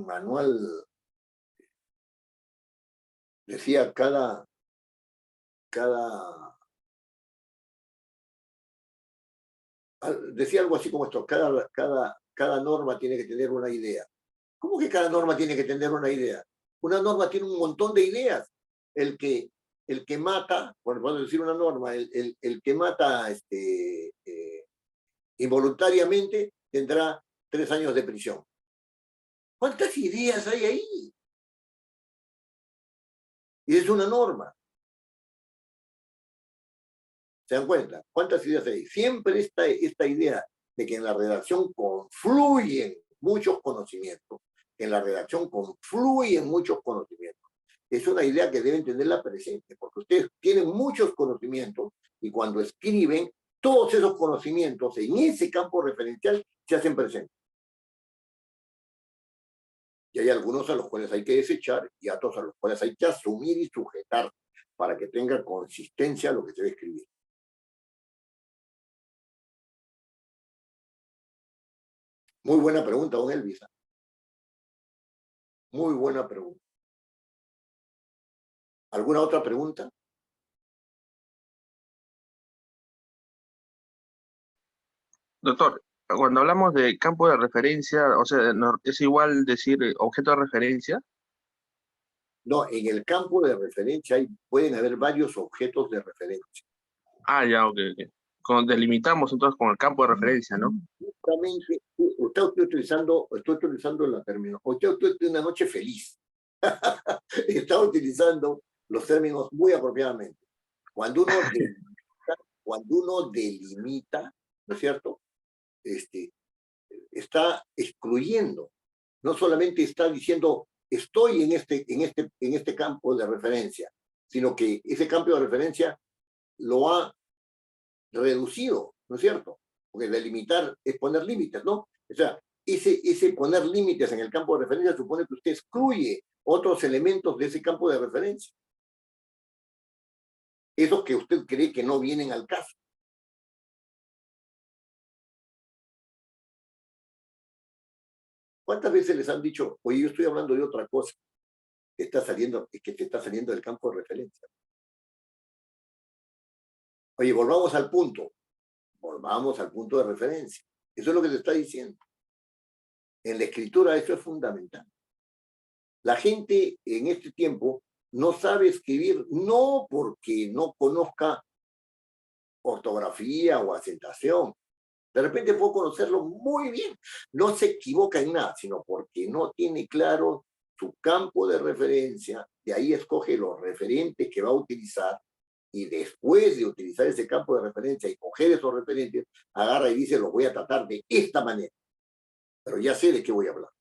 manual decía decía algo así como esto: cada norma tiene que tener una idea. ¿Cómo que cada norma tiene que tener una idea? Una norma tiene un montón de ideas. El que mata, bueno, puedo decir una norma, el que mata involuntariamente tendrá 3 años de prisión. ¿Cuántas ideas hay ahí? Y es una norma. ¿Se dan cuenta? ¿Cuántas ideas hay? Siempre esta idea de que en la redacción confluyen muchos conocimientos. En la redacción confluyen muchos conocimientos. Es una idea que deben tenerla presente, porque ustedes tienen muchos conocimientos y cuando escriben, todos esos conocimientos en ese campo referencial se hacen presentes. Y hay algunos a los cuales hay que desechar y otros a los cuales hay que asumir y sujetar para que tenga consistencia lo que se va a escribir. Muy buena pregunta, don Elvis. Muy buena pregunta. ¿Alguna otra pregunta? Doctor, cuando hablamos de campo de referencia, o sea, ¿es igual decir objeto de referencia? No, en el campo de referencia pueden haber varios objetos de referencia. Ya, ok. Delimitamos entonces con el campo de referencia, ¿no? Justamente, estoy utilizando la término. Usted tiene una noche feliz. está utilizando los términos muy apropiadamente. Cuando uno delimita, ¿no es cierto? Está excluyendo, no solamente está diciendo estoy en este campo de referencia, sino que ese campo de referencia lo ha reducido, ¿no es cierto? Porque delimitar es poner límites, ¿no? O sea, ese poner límites en el campo de referencia supone que usted excluye otros elementos de ese campo de referencia. Esos que usted cree que no vienen al caso. ¿Cuántas veces les han dicho, oye, yo estoy hablando de otra cosa que te está saliendo del campo de referencia? Oye, volvamos al punto de referencia. Eso es lo que se está diciendo. En la escritura eso es fundamental. La gente en este tiempo no sabe escribir, no porque no conozca ortografía o acentuación. De repente puedo conocerlo muy bien. No se equivoca en nada, sino porque no tiene claro su campo de referencia. De ahí escoge los referentes que va a utilizar. Y después de utilizar ese campo de referencia y coger esos referentes, agarra y dice, los voy a tratar de esta manera. Pero ya sé de qué voy a hablar.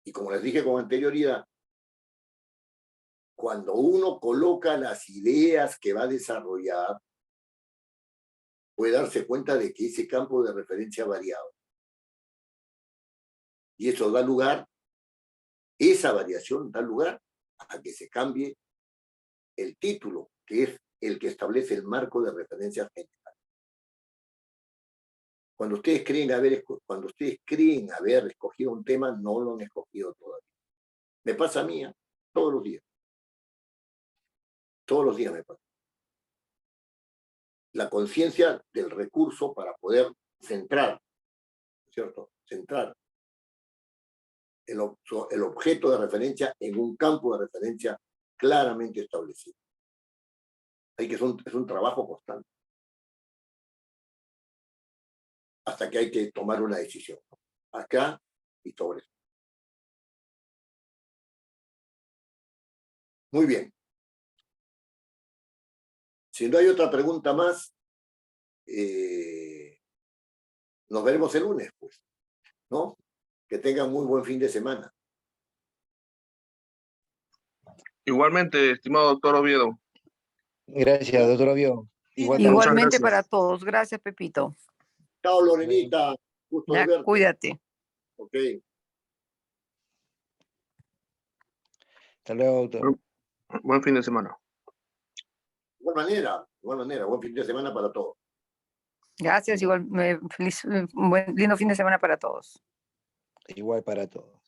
Y como les dije con anterioridad, cuando uno coloca las ideas que va a desarrollar, puede darse cuenta de que ese campo de referencia ha variado. Y eso da lugar, esa variación da lugar a que se cambie el título, que es el que establece el marco de referencia general. Cuando ustedes creen haber escogido un tema, no lo han escogido todavía. Me pasa a mí, todos los días. Todos los días me pasa. La conciencia del recurso para poder centrar, ¿cierto? Centrar el objeto de referencia en un campo de referencia claramente establecido. Así que es un trabajo constante. Hasta que hay que tomar una decisión. Acá y sobre eso. Muy bien. Si no hay otra pregunta más, nos veremos el lunes, pues, ¿no? Que tengan muy buen fin de semana. Igualmente, estimado doctor Oviedo. Gracias, doctor Oviedo. Igualmente gracias. para todos. Gracias, Pepito. Chao, Lorenita. Gusto de Ya, verte. cuídate. Ok. Hasta luego, doctor. Buen fin de semana. De igual manera, buen fin de semana para todos. Gracias, igual, lindo fin de semana para todos. Igual para todos.